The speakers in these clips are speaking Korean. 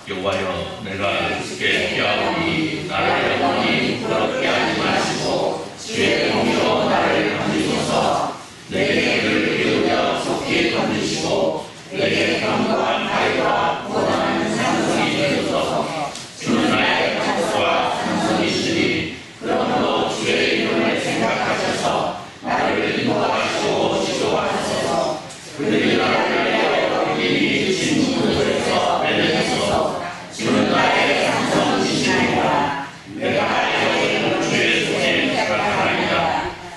여호와여, 내가 주께 피하오니 나를 영원히 부끄럽게 하지 마시고 주의 공의로 나를 건지소서. 내게 귀를 기울여 속히 건지시고 내게 견고한 바위와 고단한 산성이 되소서. 주는 나의 가족과 산성이시니 그러므로 주의 이름을 생각하셔서 나를 인도하시고 지도하소서. 그들이 나를 이미 진 곳에서 빼내소서. 주는 나의 산성이시니라. 내가 여호와를 주의 손에 생각하나이다.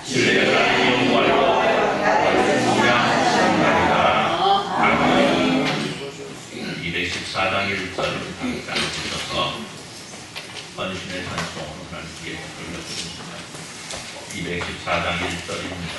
신뢰가 영광으로 나를 동양하시나이다. 아멘. 214장 1절 함께 앉으셔서 헌신의 찬송 하나님께 올려드립니다. 214장 1절입니다.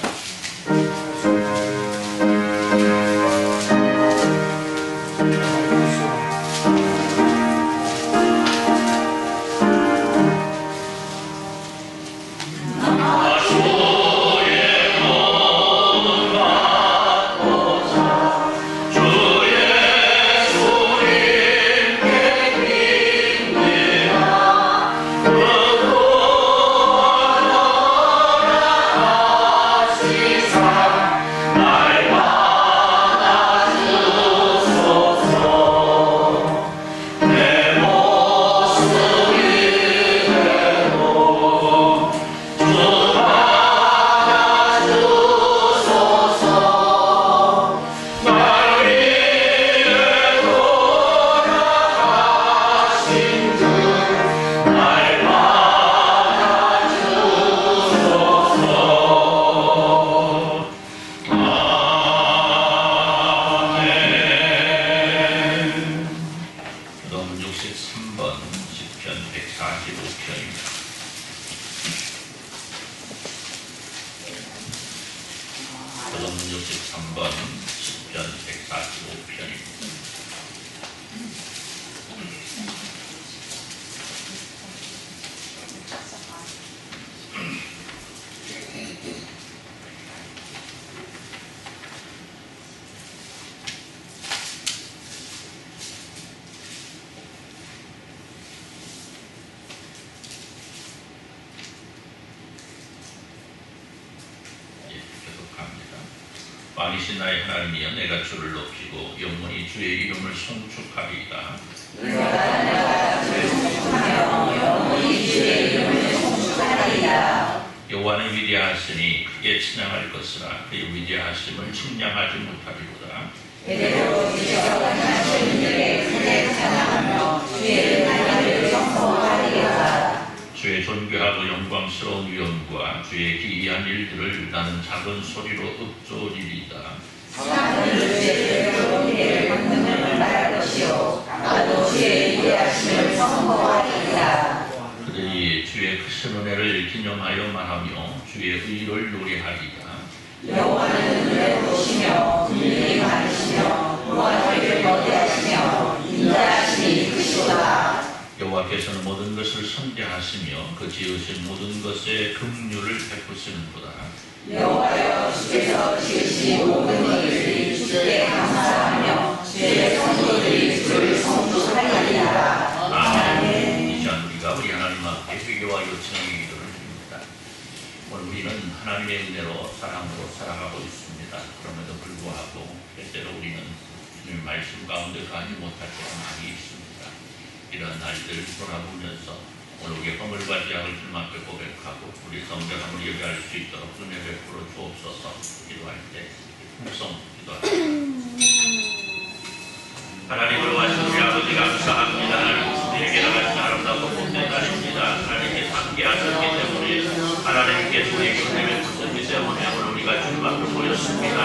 왕이신 나의 하나님이여, 내가 주를 높이고 영원히 주의 이름을 송축하리이다. 내가 주를 송축하며 영원히 주의 이름을 송축하리이다. 여호와는 위대하시니 크게 찬양할 것이라. 그의 위대하심을 측량하지 못하리로다. 대대로 주시옵소서. 하나님께 크게 찬양하며 주의 이름을 주의 존귀하고 영광스러운 위엄과 주의 기이한 일들을 나는 작은 소리로 읊조리리다. 사람은 주의 은혜를 강등을 말할 것이요 나도 주의 위대하심을 선포하리이다. 그들이 주의 크신 은혜를 기념하여 말하며 주의 의를 노래하리다. 여호와는 눈에 보시며 분이 많으시며 무한하게 거대하시며 인자하심이 크시도다. 여호와께서는 모든 것을 선대하시며 그 지으신 모든 것에 긍휼을 베푸시는도다. 여호와여 주께서 지으신 모든 것들이 주께 감사하며 주의 성도들이 주를 성도하리이다. 아멘. 이 시간 우리가 우리 하나님 앞에 회개와 요청의 기도를 드립니다. 오늘 우리는 하나님의 은혜로 사랑으로 살아가고 있습니다. 그럼에도 불구하고 때때로 우리는 주님의 말씀 가운데 가지 못할 때가 많이 있습니다. 이런 날들 돌아보면서 오늘 우리의 허물과 죄악을 주님 앞에 고백하고 우리 성결함을 예배할 수 있도록 은혜 베풀어 주옵소서. 기도할 때 풍성 기도합니다. 하나님을 와신 우리 아버지 감사합니다. 하나님 우리에게 나가신 아름답고 복된 날입니다. 하나님께 함께 하셨기 때문에 하나님께서 우리에게 은혜 베푸셨기 때문에 오늘 우리가 주님 앞에 모였습니다.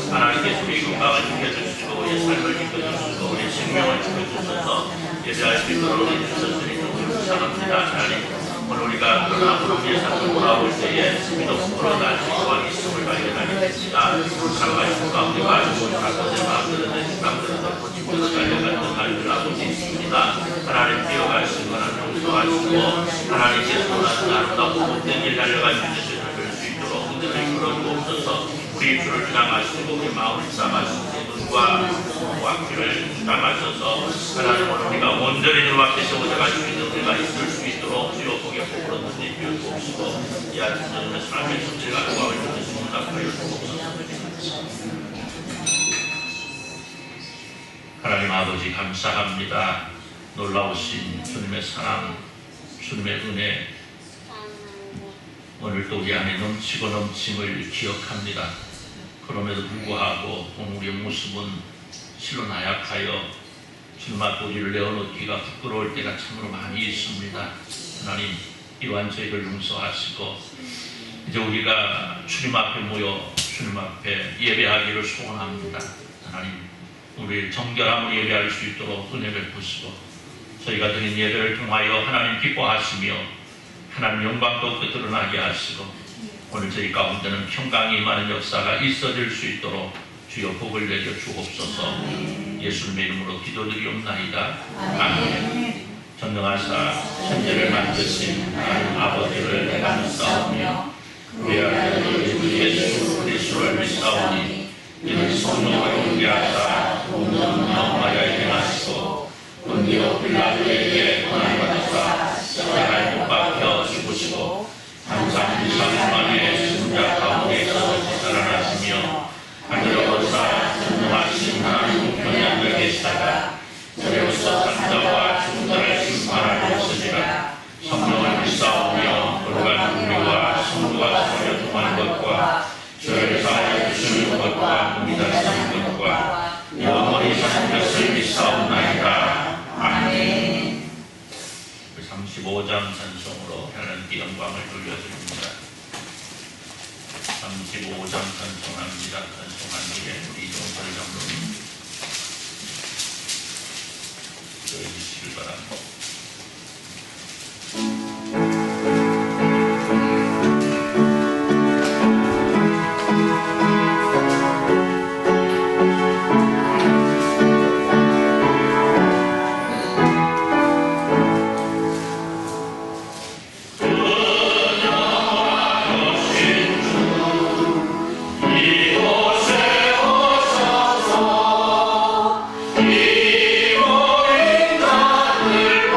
하나님께서 우리의 건강을 지켜주시고 우리의 삶을 지켜주시고 우리의 생명을 지켜주셔서 예배할 수 있도록 우리 주셨으니 감사합니다. 하나님 오늘 우리가 그러나 우리의 삶을 돌아올 때에 믿음으로 날수 있고 있음을 발견하겠습니다. 살아가신 가운데 가지고 자신의 마음들은 내 시간들은 덮고 친구들 달려갔던 날들 아버지 있습니다. 하나님 뛰어가신 거는 용서하시고 하나님께서 원하는 아름답고 못된 일 달려갈 수 있는 것을 뵐수 있도록 은혜를 이끌어주옵소서. 우리 주를 주장하시고 우리 마음을 주장하시고 눈과 귀를 주장하셔서 하나님 오늘 우리가 온전히 주 앞에 세워져갈 수 있는 우리가 있을 수 있도록 주여 복의 복으로 눈에 비워주옵시고 이 아침 저녁에 하나님의 성질과 영광을 주시고 응답하여 주옵소서. 하나님 아버지 감사합니다. 놀라우신 주님의 사랑, 주님의 은혜 오늘도 우리 안에 넘치고 넘침을 기억합니다. 그럼에도 불구하고 오늘 우리의 모습은 실로 나약하여 주님 앞에 우리를 내어놓기가 부끄러울 때가 참으로 많이 있습니다. 하나님 이러한 저희를 용서하시고 이제 우리가 주님 앞에 모여 주님 앞에 예배하기를 소원합니다. 하나님 우리 정결함을 예배할 수 있도록 은혜 베푸시고 저희가 드린 예배를 통하여 하나님 기뻐하시며 하나님 영광도 드러나게 하시고 오늘 저희 가운데는 평강이 임하는 역사가 있어질 수 있도록 주여 복을 내려 주옵소서. 예수님의 이름으로 기도드리옵나이다. 아멘. 전능하사 천지를 만드신 하나님 아버지를 내가 믿사오며 그의 아들 우리 예수 그리스도를 믿사오니 이는 성령으로 공개하사 모든 영마야에게 하시고 본디오 빌라도에게 고난받으사 십자가에 못 박혀 죽으시고 항상 3일 만에 승자 가운데서 살아나시며 하늘로 오사 전능하신 하나님 우편에 앉아 계시다가 저리로서 산자와 죽은 자를 심판할 것이니라. 성령을 믿사오며 거룩한 우리와 성도가 서로 통하는 것과 죄를 사하여 주시는 것과 믿어 사는 것과 영원히 사는 것을 믿사옵나이다. 아멘. 35장 찬송으로 하나님께 영광을 돌려드립니다. 35장 찬송합니다. 찬송한 뒤에 우리 이종철 장로님 기도해 주시길 바랍니다. 이모린 나를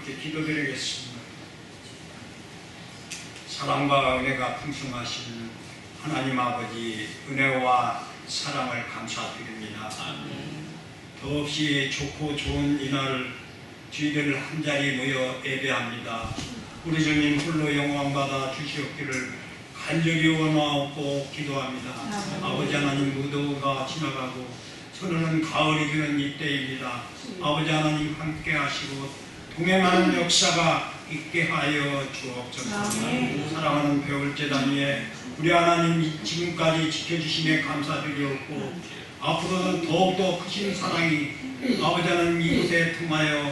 함께 기도드리겠습니다. 사랑과 은혜가 풍성하신 하나님 아버지, 은혜와 사랑을 감사드립니다. 더없이 좋고 좋은 이날 저희들 한자리 모여 예배합니다. 우리 주님 홀로 영광받아 주시옵기를 간절히 원하옵고 기도합니다. 아버지 하나님, 무더위가 지나가고 서늘한 가을이 되는 이때입니다. 아버지 하나님 함께 하시고 동행하는 역사가 있게 하여 주옵소서. 사랑하는 배울재단 위에 우리 하나님 지금까지 지켜주심에 감사드리옵고 앞으로는 더욱더 크신 사랑이 아버지 하나님 이곳에 통하여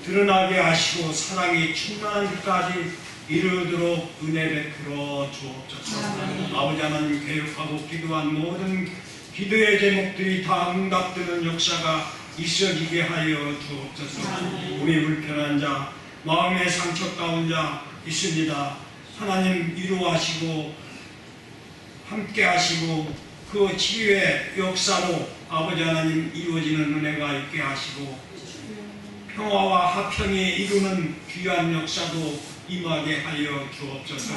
드러나게 하시고 사랑이 충만한 데까지 이르도록 은혜를 베풀어 주옵소서. 아버지 하나님, 교육하고 기도한 모든 기도의 제목들이 다 응답되는 역사가 있어지게 하여 주옵소서. 몸이 불편한 자, 마음의 상처 가운 자 있습니다. 하나님 위로하시고 함께 하시고 그 치유의 역사로 아버지 하나님 이루어지는 은혜가 있게 하시고 평화와 화평이 이루는 귀한 역사도 임하게 하여 주옵소서.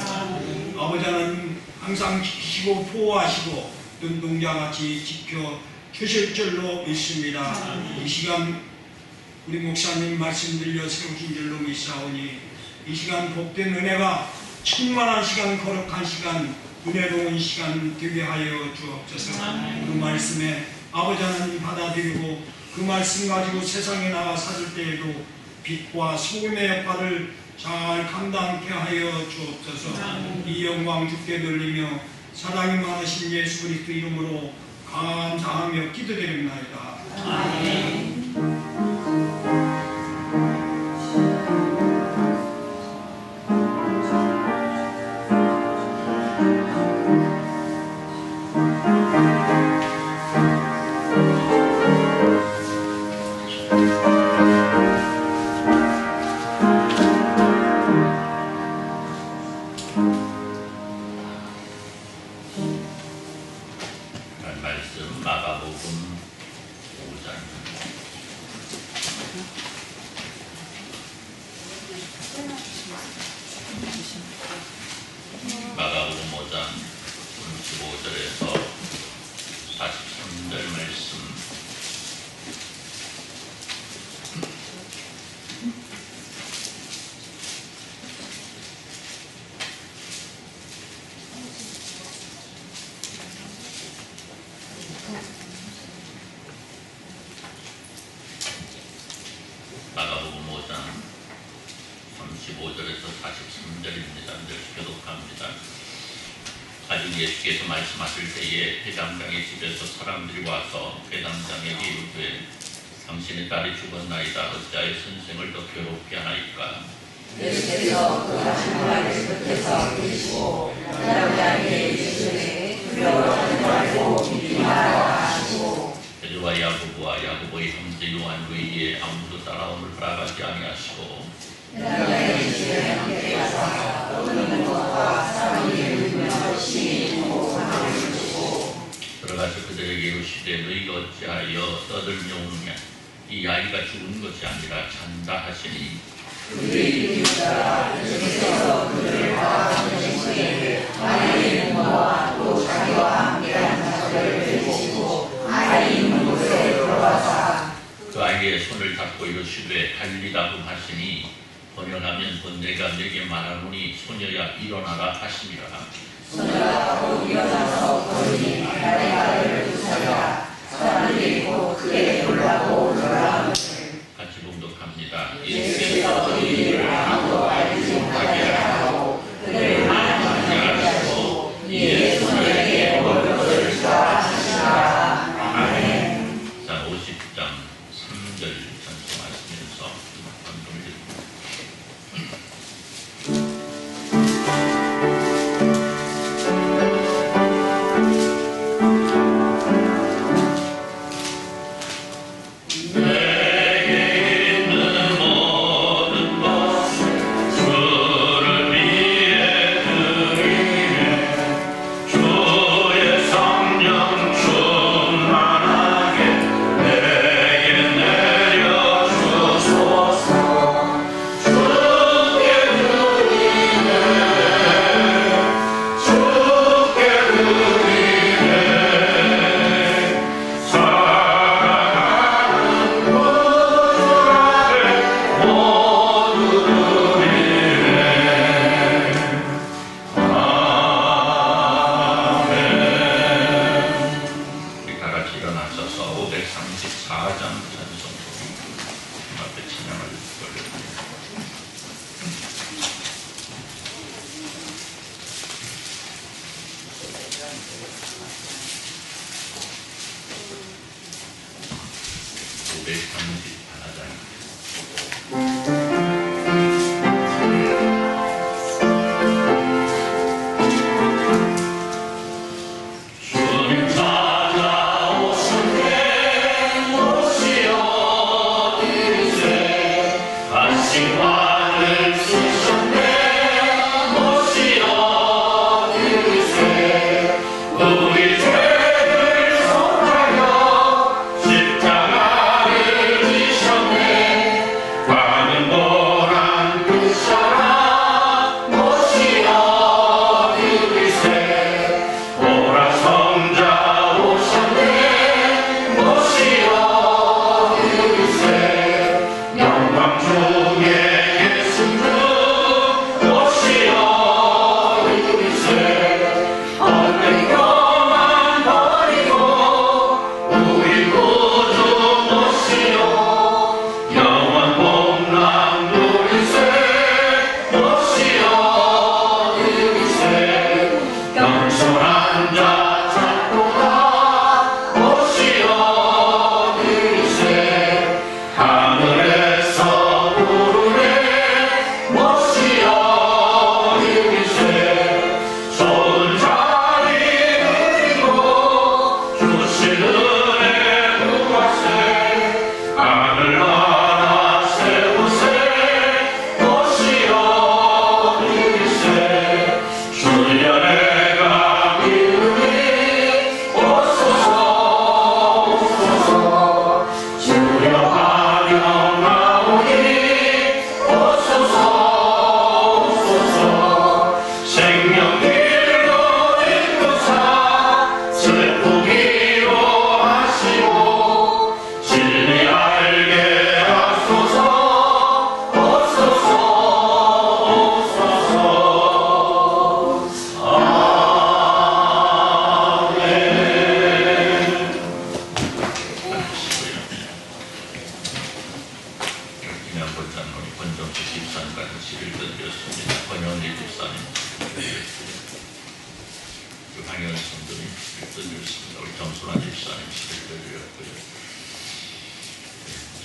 아버지 하나님 항상 지키시고 보호하시고 눈동자같이 지켜 주실 줄로 믿습니다. 이 시간 우리 목사님 말씀 들려 세우신 줄로 믿사오니 이 시간 복된 은혜가 충만한 시간, 거룩한 시간, 은혜로운 시간 되게 하여 주옵소서. 그 말씀에 아버지 하나님 받아들이고 그 말씀 가지고 세상에 나가 살 때에도 빛과 소금의 역할을 잘 감당케 하여 주옵소서. 이 영광 주께 돌리며 사랑이 많으신 예수 그리스도 이름으로 감사하며 기도드립니다. 아멘. 말씀 마가복음 5장. 마가복음 5장 35절에서 43절 말씀. 마가복음 5장 35절에서 43절입니다. 교독합니다. 아직 예수께서 말씀하실 때에 회장장의 집에서 사람들이 와서 회장장에게 이르되 당신의 딸이 죽었나이다. 어찌하여 선생을 더 괴롭게 하나이까? 예수께서 그 하신 말을 끝에서 들으시고 사람들에게 이르시되 두려워하지 말고 믿지 말라 하시고 베드로와 야고보와 야고보의 형제 요한 외에 아무도 따라오를 허락하지 아니하시고 회장장의 집에 함께 가서 떠드는 것과 사람이 울며 심히 통곡하며 주시고 들어가서 그들에게 이르시되 너희가 어찌하여 떠들며 우느냐? 이 아이가 죽은 것이 아니라 잔다 하시니 그들이 비웃다가 예수께서 그들을 바라보는 후에 아이의 부모와 또 자기와 함께한 자들을 데리시고 아이 있는 곳에 들어가사 그 아이의 손을 잡고 이르시되 갈리라고 하시니 번역하면 내가 내게 말하노니 소녀야 일어나라 하시니라. 소녀가 곧 일어나서 걸으니 다른 아이를 부사라. 사람들이 곧 크게 놀라고 놀라며 같이 봉독합니다. 예수께서 이를 아무도 알지 못하게 하고 그들을 많이 하시고 이에 소녀에게 모든 것을 주하시니라. 아멘. 자, 50장 3절 전송하시면서 방송을 드립니다. 일어나셔서 534장 찬송으로 주님 앞에 찬양을 올려드립니다.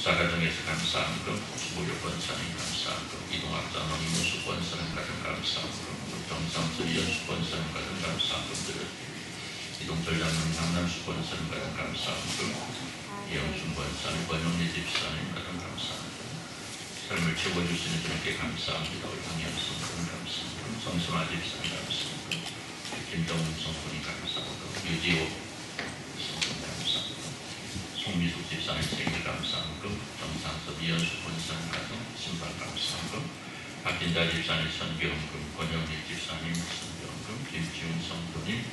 사가정에서 감사함금, 무료 권사님 감사함금, 이동학자는 이무수 권사님 같은 감사함금, 정상철 연수 권사님 같은 감사함금 드렸습니다. 이동철장님 강남수 권사님 같은 감사함금, 이영순 권사님, 권영리 집사님 같은 감사함금, 삶을 채워주시는 주님께 감사합니다. 우리 황영선 감사함금, 성선아 집사님 감사함금, 김정훈 성분이 감사함금, 유지호 송미숙 집사님 생일 감사함금, 정상섭 이현수 권사님 가정 신발 감사함금, 박진자 집사님 선교헌금, 권영리 집사님 선교헌금, 김지훈 성도님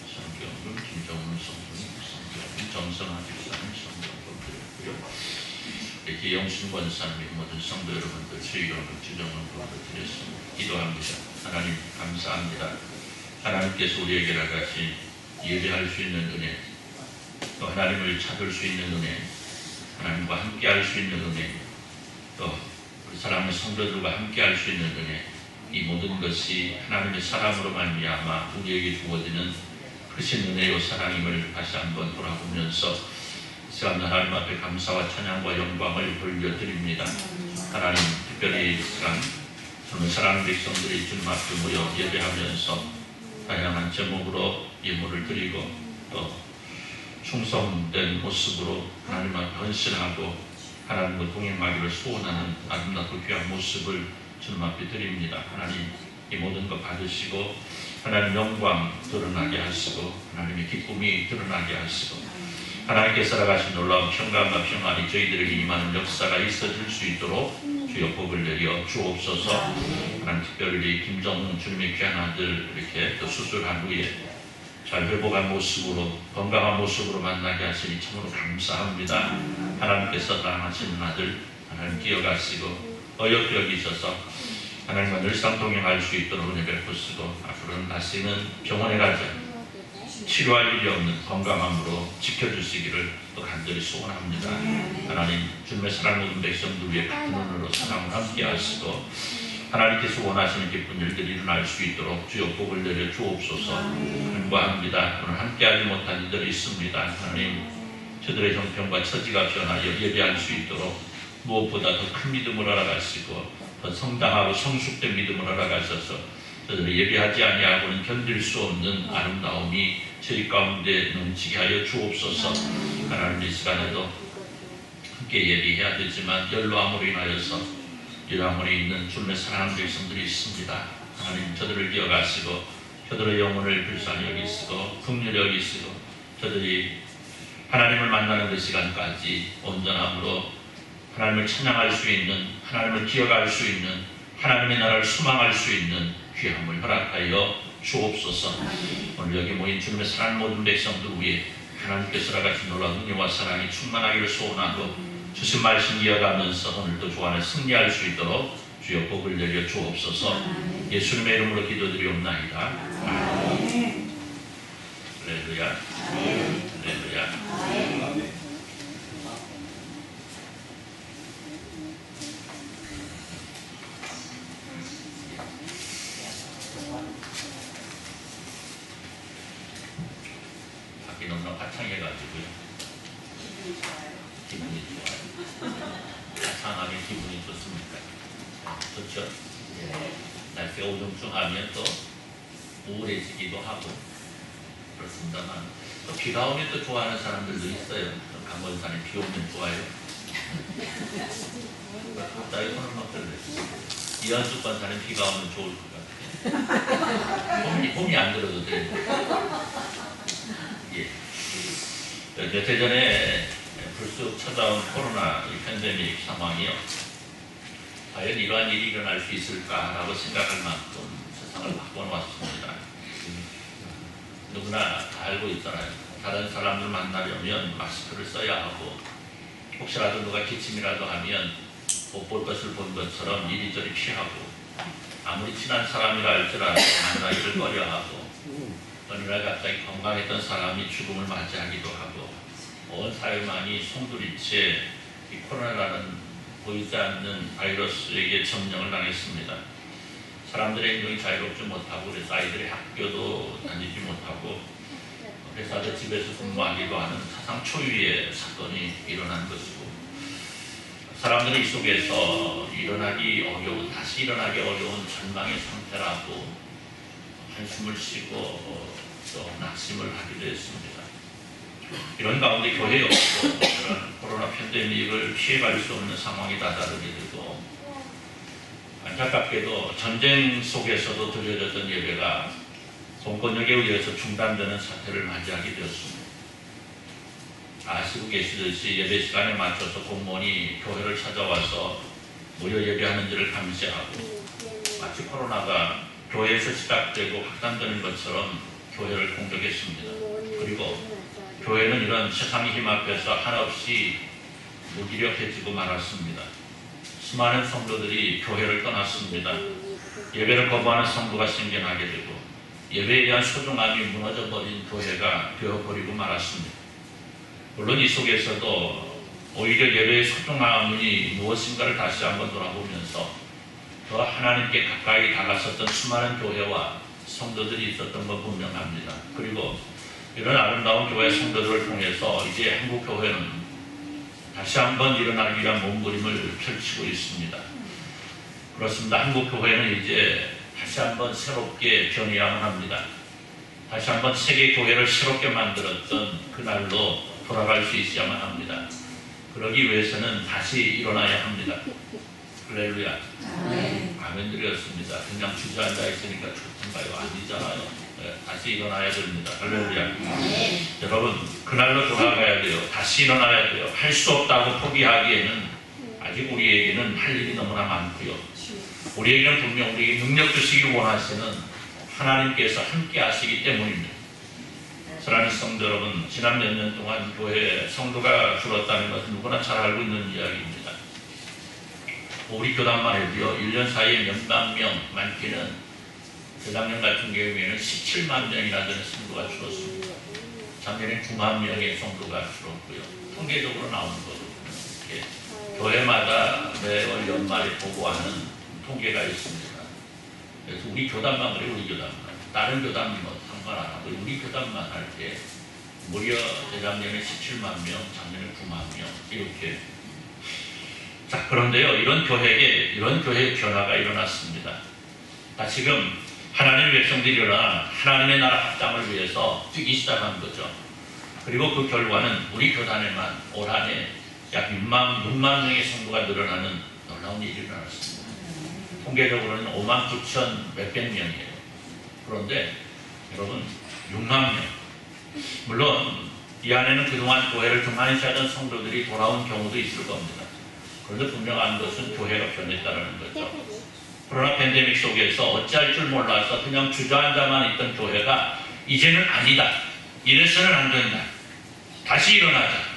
선교헌금, 김정훈 성도님 선교헌금, 정성아 집사님 선교헌금 드렸고요. 이렇게 영순 권사님의 모든 성도 여러분들 수익헌금, 주정헌금도 드렸습니다. 기도합니다. 하나님 감사합니다. 하나님께서 우리에게 나가신 예배할 수 있는 은혜, 또 하나님을 찾을 수 있는 은혜, 하나님과 함께 할 수 있는 은혜, 또 우리 사랑하는 성도들과 함께 할 수 있는 은혜, 이 모든 것이 하나님의 사랑으로 말미암아 우리에게 주어지는 크신 은혜요 사랑임을 다시 한번 돌아보면서 시간 하나님 앞에 감사와 찬양과 영광을 돌려드립니다. 하나님 특별히 이 시간 저는 사랑하는 백성들이 주님 앞에 모여 예배하면서 다양한 제목으로 예물을 드리고 또 충성된 모습으로 하나님 앞에 헌신하고 하나님과 동행하기를 소원하는 아름답고 귀한 모습을 주님 앞에 드립니다. 하나님 이 모든 것 받으시고 하나님 영광 드러나게 하시고 하나님의 기쁨이 드러나게 하시고 하나님께서 살아가신 놀라운 평강과 평안이 저희들에게 임하는 역사가 있어질 수 있도록 주여 복을 내려 주옵소서. 하나님 특별히 김정훈 주님의 귀한 아들 이렇게 또 수술한 후에 잘 회복한 모습으로 건강한 모습으로 만나게 하시니 참으로 감사합니다. 하나님께서 사랑하시는 아들 하나님 기억하시고 어렵게 여기셔서 하나님과 늘상 동행할 수 있도록 은혜 베푸시고 앞으로는 다시는 병원에 가지 치료할 일이 없는 건강함으로 지켜주시기를 또 간절히 소원합니다. 하나님, 주님의 사랑 모든 백성들 위해 같은 눈으로 사랑을 함께 하시고 하나님께서 원하시는 기쁜 일들이 일어날 수 있도록 주여 복을 내려 주옵소서. 간구합니다. 오늘 함께하지 못한 이들이 있습니다. 하나님, 저들의 형편과 처지가 변하여 예배할 수 있도록 무엇보다 더 큰 믿음을 허락하시고 더 성장하고 성숙된 믿음을 허락하셔서 저들이 예배하지 아니하고는 견딜 수 없는 아름다움이 저희 가운데 넘치게 하여 주옵소서. 하나님, 이 시간에도 함께 예배해야 되지만 연로함으로 인하여서 요양원에 있는 주님의 사랑하는 백성들이 있습니다. 하나님, 저들을 기억하시고 저들의 영혼을 불쌍히 여기시고 긍휼히 여기시고 저들이 하나님을 만나는 그 시간까지 온전함으로 하나님을 찬양할 수 있는, 하나님을 기억할 수 있는, 하나님의 나라를 소망할 수 있는 귀함을 허락하여 주옵소서. 오늘 여기 모인 주님의 사랑하는 모든 백성들 위해 하나님께서 허락하신 놀라운 은혜와 사랑이 충만하기를 소원하고 주신 말씀 이어가면서 오늘도 주 안에 승리할 수 있도록 주여 복을 내려 주옵소서. 예수님의 이름으로 기도드리옵나이다. 아멘. 할렐루야. 할렐루야. 밖이 너무나 화창해가지고요. 기분이 좋아요. 화창하면 기분이 좋습니까? 좋죠? 날씨가 우중충하면 또 우울해지기도 하고 그렇습니다만 또 비가 오면 또 좋아하는 사람들도 있어요. 강원산에 비 오면 좋아요. 갑자기 손을 막 들었어요. 이한수권 산에 비가 오면 좋을 것 같아요. 봄이 안 들어도 돼요. 예. 며칠 전에 불쑥 찾아온 코로나 팬데믹 상황이요. 과연 이러한 일이 일어날 수 있을까라고 생각할 만큼 세상을 바꿔놓았습니다. 누구나 다 알고 있잖아요. 다른 사람들 만나려면 마스크를 써야 하고 혹시라도 누가 기침이라도 하면 못 볼 것을 본 것처럼 이리저리 피하고 아무리 친한 사람이라 할지라도 만나기를 꺼려하고 어느 날 갑자기 건강했던 사람이 죽음을 맞이하기도 하고 온 사회만이 송두리째 이 코로나라는 보이지 않는 바이러스에게 점령을 당했습니다. 사람들의 행동이 자유롭지 못하고 그래서 아이들의 학교도 다니지 못하고 회사도 집에서 근무하기도 하는 사상 초유의 사건이 일어난 것이고 사람들이 이 속에서 다시 일어나기 어려운 절망의 상태라고 한숨을 쉬고 또 낙심을 하기도 했습니다. 이런 가운데 교회 없고 이런 코로나 팬데믹을 피해갈 수 없는 상황이 다다르게 되고 안타깝게도 전쟁 속에서도 드려졌던 예배가 공권력에 의해서 중단되는 사태를 맞이하게 되었습니다. 아시고 계시듯이 예배 시간에 맞춰서 공무원이 교회를 찾아와서 모여 예배하는지를 감시하고 마치 코로나가 교회에서 시작되고 확산되는 것처럼 교회를 공격했습니다. 그리고 교회는 이런 세상의 힘 앞에서 한없이 무기력해지고 말았습니다. 수많은 성도들이 교회를 떠났습니다. 예배를 거부하는 성도가 생겨나게 되고 예배에 대한 소중함이 무너져버린 교회가 되어버리고 말았습니다. 물론 이 속에서도 오히려 예배의 소중함이 무엇인가를 다시 한번 돌아보면서 더 하나님께 가까이 다가섰던 수많은 교회와 성도들이 있었던 건 분명합니다. 그리고 이런 아름다운 교회 성도들을 통해서 이제 한국 교회는 다시 한번 일어나기 위한 몸부림을 펼치고 있습니다. 그렇습니다. 한국 교회는 이제 다시 한번 새롭게 변해야만 합니다. 다시 한번 세계 교회를 새롭게 만들었던 그날로 돌아갈 수 있어야만 합니다. 그러기 위해서는 다시 일어나야 합니다. 할렐루야. 아멘 드렸습니다. 그냥 주저앉아 있으니까 좋던가요? 아니잖아요. 다시 일어나야 됩니다. 할렐루야. 여러분, 그날로 돌아가야 돼요. 다시 일어나야 돼요. 할 수 없다고 포기하기에는 아직 우리에게는 할 일이 너무나 많고요. 우리에게는 분명 우리에게 능력 주시기를 원하시는 하나님께서 함께 하시기 때문입니다. 사랑하는 성도 여러분, 지난 몇 년 동안 교회 성도가 줄었다는 것은 누구나 잘 알고 있는 이야기입니다. 우리 교단만 해도요, 1년 사이에 몇만 명, 많게는 재작년 같은 경우에는 17만 명이나 되는 성도가 줄었습니다. 작년에 9만 명의 성도가 줄었고요. 통계적으로 나오는 거거든요. 이렇게 교회마다 매월 연말에 보고하는 통계가 있습니다. 그래서 우리 교단만 그래요. 우리 교단만. 다른 교단은 뭐 상관 안 하고 우리 교단만 할 때 무려 재작년에 17만 명, 작년에 9만 명 이렇게. 자, 그런데요, 이런 교회의 변화가 일어났습니다. 지금 하나님의 백성들이 일어나 하나님의 나라 확장을 위해서 뛰기 시작한 거죠. 그리고 그 결과는 우리 교단에만 올 한 해 약 6만 명의 성도가 늘어나는 놀라운 일이 일어났습니다. 통계적으로는 5만 9천 몇백 명이에요. 그런데 여러분 6만 명. 물론 이 안에는 그동안 교회를 등한시 하던 성도들이 돌아온 경우도 있을 겁니다. 그런데 분명한 것은 교회가 변했다는 거죠. 코로나 팬데믹 속에서 어찌할 줄 몰라서 그냥 주저앉아만 있던 교회가 이제는 아니다. 이래서는 안 된다. 다시 일어나자.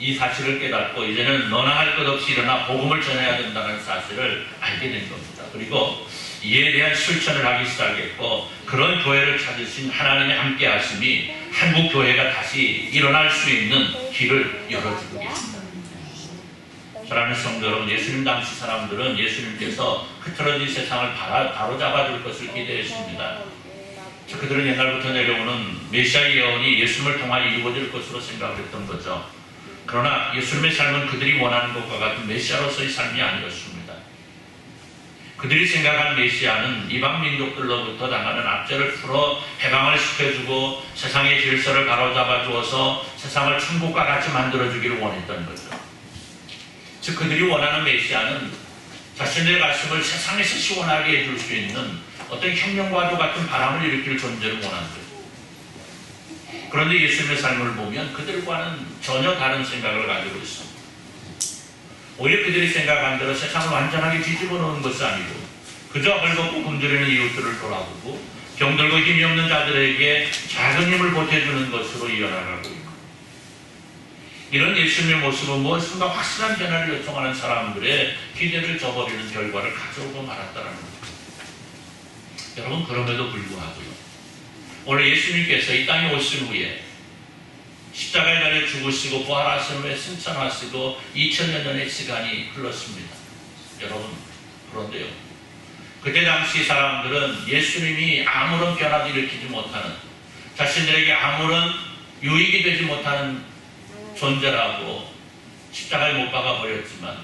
이 사실을 깨닫고 이제는 너나 할 것 없이 일어나 복음을 전해야 된다는 사실을 알게 된 겁니다. 그리고 이에 대한 실천을 하기 시작했고 그런 교회를 찾으신 하나님의 함께 하심이 한국 교회가 다시 일어날 수 있는 길을 열어주고 계십니다. 사랑하는 성도 여러분, 예수님 당시 사람들은 예수님께서 흐트러진 세상을 바로잡아 줄 것을 기대했습니다. 그들은 옛날부터 내려오는 메시아 예언이 예수님을 통하여 이루어질 것으로 생각을 했던 거죠. 그러나 예수님의 삶은 그들이 원하는 것과 같은 메시아로서의 삶이 아니었습니다. 그들이 생각한 메시아는 이방 민족들로부터 당하는 압제를 풀어 해방을 시켜주고 세상의 질서를 바로잡아 주어서 세상을 천국과 같이 만들어주기를 원했던 거죠. 즉 그들이 원하는 메시아는 자신의 가슴을 세상에서 시원하게 해줄 수 있는 어떤 혁명과도 같은 바람을 일으킬 존재를 원하는 거죠. 그런데 예수님의 삶을 보면 그들과는 전혀 다른 생각을 가지고 있습니다. 오히려 그들이 생각한 대로 세상을 완전하게 뒤집어 놓은 것이 아니고 그저 헐벗고 굶주리는 이웃들을 돌아보고 병들고 힘이 없는 자들에게 작은 힘을 보태주는 것으로 이어나가고 있고, 이런 예수님의 모습은 무엇인가 확실한 변화를 요청하는 사람들의 기대를 저버리는 결과를 가져오고 말았다는 겁니다. 여러분, 그럼에도 불구하고요, 오늘 예수님께서 이 땅에 오신 후에 십자가에 달려 죽으시고 부활하신 후에 승천하시고 2000년 전의 시간이 흘렀습니다. 여러분, 그런데요, 그때 당시 사람들은 예수님이 아무런 변화도 일으키지 못하는, 자신들에게 아무런 유익이 되지 못하는 존재라고 십자가에 못 박아 버렸지만,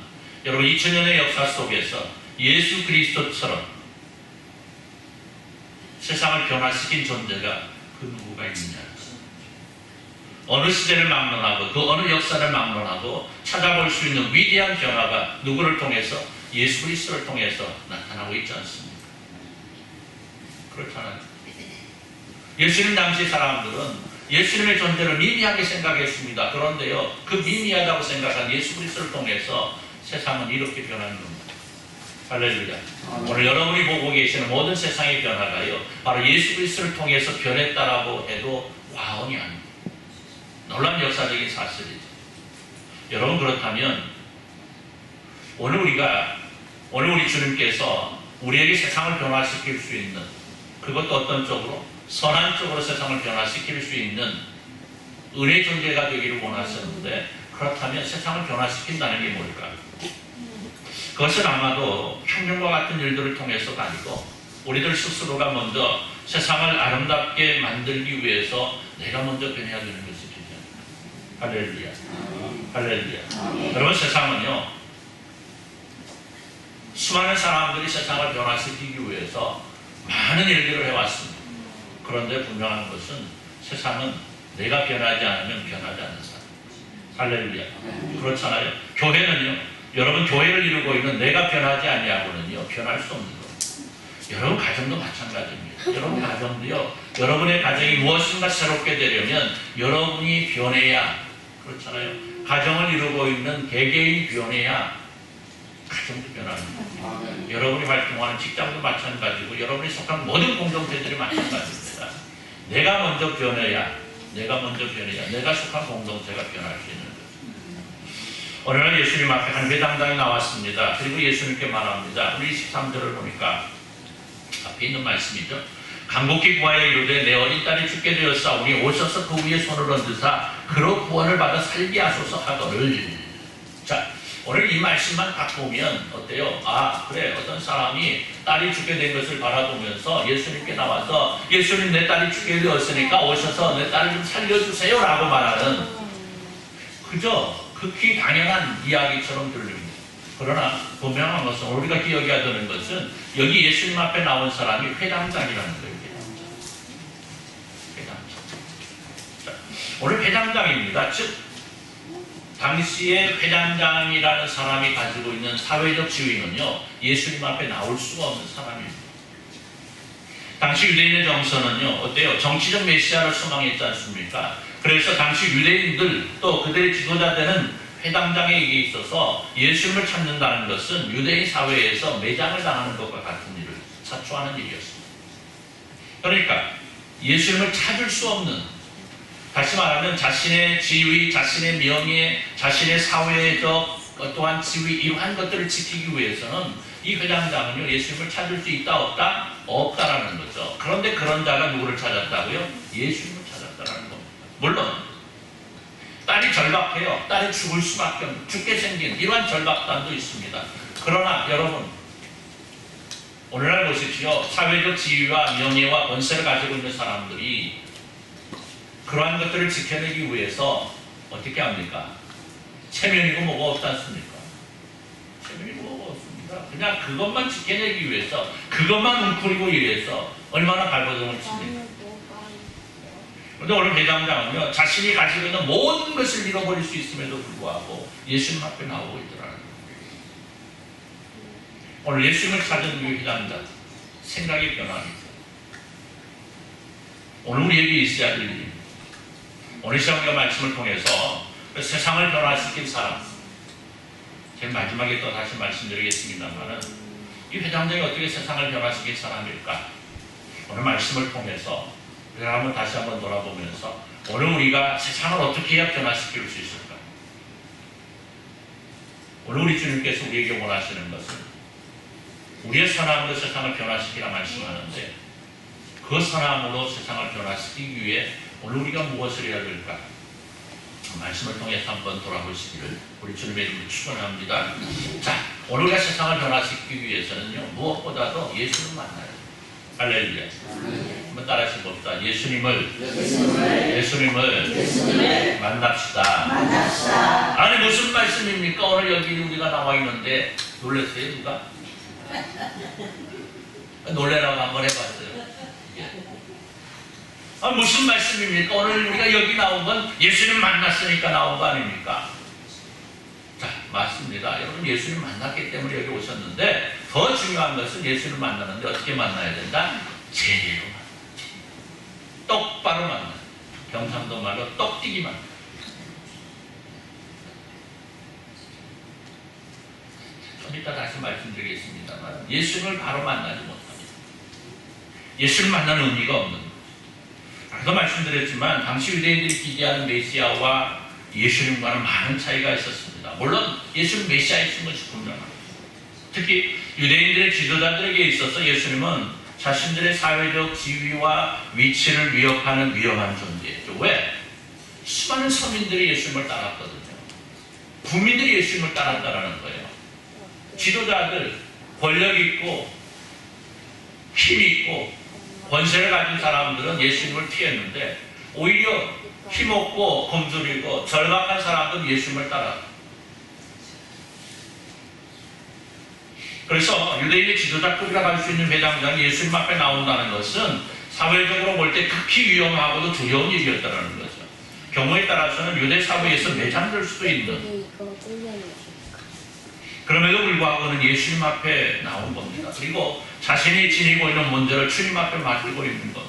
여러분, 2000년의 역사 속에서 예수 그리스도처럼 세상을 변화시킨 존재가 그 누구가 있느냐. 어느 시대를 막론하고 그 어느 역사를 막론하고 찾아볼 수 있는 위대한 변화가 누구를 통해서? 예수 그리스도를 통해서 나타나고 있지 않습니까? 그렇잖아요. 예수님 당시 사람들은 예수님의 존재를 미미하게 생각했습니다. 그런데요, 그 미미하다고 생각한 예수 그리스도를 통해서 세상은 이렇게 변하는 겁니다. 할렐루야. 오늘 여러분이 보고 계시는 모든 세상의 변화가요, 바로 예수 그리스도를 통해서 변했다라고 해도 과언이 아닙니다. 놀라운 역사적인 사실이죠. 여러분, 그렇다면 오늘 우리 주님께서 우리에게 세상을 변화시킬 수 있는, 그것도 어떤 쪽으로? 선한 쪽으로 세상을 변화시킬 수 있는 은혜 존재가 되기를 원하셨는데, 그렇다면 세상을 변화시킨다는 게 뭘까? 그것은 아마도 혁명과 같은 일들을 통해서가 아니고 우리들 스스로가 먼저 세상을 아름답게 만들기 위해서 내가 먼저 변해야 되는 것이죠. 할렐루야. 할렐루야. 여러분, 세상은요, 수많은 사람들이 세상을 변화시키기 위해서 많은 일들을 해왔습니다. 그런데 분명한 것은 세상은 내가 변하지 않으면 변하지 않는 사람. 할렐루야. 그렇잖아요. 교회는요, 여러분, 교회를 이루고 있는 내가 변하지 아니하고는요, 변할 수 없는 거예요. 여러분 가정도 마찬가지입니다. 여러분 가정도요, 여러분의 가정이 무엇인가 새롭게 되려면 여러분이 변해야, 그렇잖아요. 가정을 이루고 있는 개개인이 변해야 가정도 변합니다. 여러분이 활동하는 직장도 마찬가지고 여러분이 속한 모든 공동체들이 마찬가지입니다. 내가 먼저 변해야 내가 속한 공동체가 변할 수 있는 거죠. 오늘은 예수님 앞에 한 회당장이 나왔습니다. 그리고 예수님께 말합니다. 우리 23절을 보니까 앞에 있는 말씀이죠. 간곡히 구하여 이르되 내 어린 딸이 죽게 되었사오니 오셔서 그 위에 손을 얹으사 그로 구원을 받아 살게 하소서 하거늘. 자, 오늘 이 말씀만 딱 보면 어때요? 아, 그래, 어떤 사람이 딸이 죽게 된 것을 바라보면서 예수님께 나와서 예수님, 내 딸이 죽게 되었으니까 오셔서 내 딸을 좀 살려주세요 라고 말하는, 그저 극히 당연한 이야기처럼 들립니다. 그러나 분명한 것은, 우리가 기억해야 되는 것은 여기 예수님 앞에 나온 사람이 회당장이라는 거예요. 회당장. 자, 오늘 회당장입니다. 즉 당시에 회당장이라는 사람이 가지고 있는 사회적 지위는요, 예수님 앞에 나올 수가 없는 사람입니다. 당시 유대인의 정서는요, 어때요? 정치적 메시아를 소망했지 않습니까? 그래서 당시 유대인들 또 그들의 지도자들은 회당장에게 있어서 예수님을 찾는다는 것은 유대인 사회에서 매장을 당하는 것과 같은 일을 자초하는 일이었습니다. 그러니까 예수님을 찾을 수 없는, 다시 말하면 자신의 지위, 자신의 명예, 자신의 사회적 또한 지위, 이러한 것들을 지키기 위해서는 이 회당장은요, 예수님을 찾을 수 있다 없다? 없다라는 거죠. 그런데 그런 자가 누구를 찾았다고요? 예수님을 찾았다라는 겁니다. 물론 딸이 절박해요. 딸이 죽을 수밖에 없는, 죽게 생긴 이러한 절박감도 있습니다. 그러나 여러분, 오늘날 보십시오. 사회적 지위와 명예와 권세를 가지고 있는 사람들이 그러한 것들을 지켜내기 위해서 어떻게 합니까? 체면이고 뭐가 없지 않습니까? 체면이고 뭐가 없습니다. 그냥 그것만 지켜내기 위해서, 그것만 웅크리고 위해서 얼마나 발버둥을 칩니까? 그런데 오늘 회당장은요, 자신이 가지고 있는 모든 것을 잃어버릴 수 있음에도 불구하고 예수님 앞에 나오고 있더라는 거예요. 오늘 예수님을 찾은 이 회당장, 생각의 변화입니다. 오늘 우리에게 있어야 될 일입니다. 오늘 시간과 말씀을 통해서 세상을 변화시킬 사람, 제가 마지막에 또 다시 말씀드리겠습니다만은 이 회당장이 어떻게 세상을 변화시킬 사람일까? 오늘 말씀을 통해서 우리가 한번 다시 한번 돌아보면서 오늘 우리가 세상을 어떻게 해야 변화시킬 수 있을까? 오늘 우리 주님께서 우리에게 원하시는 것은 우리의 선함으로 세상을 변화시키라 말씀하는데, 그 선함으로 세상을 변화시키기 위해 오늘 우리가 무엇을 해야 될까? 말씀을 통해서 한번 돌아보시기를 우리 주님의 이름으로 축원합니다. 자, 오늘 우리가 세상을 변화시키기 위해서는요, 무엇보다도 예수를 만나야 돼요. 할렐루야. 한번 따라해서 봅시다. 예수님을 만납시다. 아니, 무슨 말씀입니까? 오늘 여기 우리가 나와 있는데 놀랐어요, 누가? 놀래라고 한번 해봤어요. 아, 무슨 말씀입니까? 오늘 우리가 여기 나온 건 예수님 만났으니까 나온 거 아닙니까? 자, 맞습니다. 여러분, 예수님 만났기 때문에 여기 오셨는데, 더 중요한 것은 예수님 만나는데 어떻게 만나야 된다? 제대로 만나. 똑바로 만나. 경상도 말로 똑띠기 만나. 좀 이따 다시 말씀드리겠습니다만, 예수님을 바로 만나지 못합니다. 예수를 만나는 의미가 없는 거죠. 아까 말씀드렸지만 당시 유대인들이 기대하는 메시아와 예수님과는 많은 차이가 있었습니다. 물론 예수님 메시아이신 것이 분명합니다. 특히 유대인들의 지도자들에게 있어서 예수님은 자신들의 사회적 지위와 위치를 위협하는 위험한 존재였죠. 왜? 수많은 서민들이 예수님을 따랐거든요. 국민들이 예수님을 따랐다는 거예요. 지도자들, 권력 있고 힘 있고 권세를 가진 사람들은 예수님을 피했는데, 오히려 힘없고 굶주리고 절박한 사람들은 예수님을 따라. 그래서 유대인의 지도자급이라 할 수 있는 회당장이 예수님 앞에 나온다는 것은 사회적으로 볼 때 극히 위험하고도 두려운 일이었다는 거죠. 경우에 따라서는 유대 사회에서 매장될 수도 있는, 그럼에도 불구하고는 예수님 앞에 나온 겁니다. 그리고 자신이 지니고 있는 문제를 주님 앞에 맡기고 있는 것,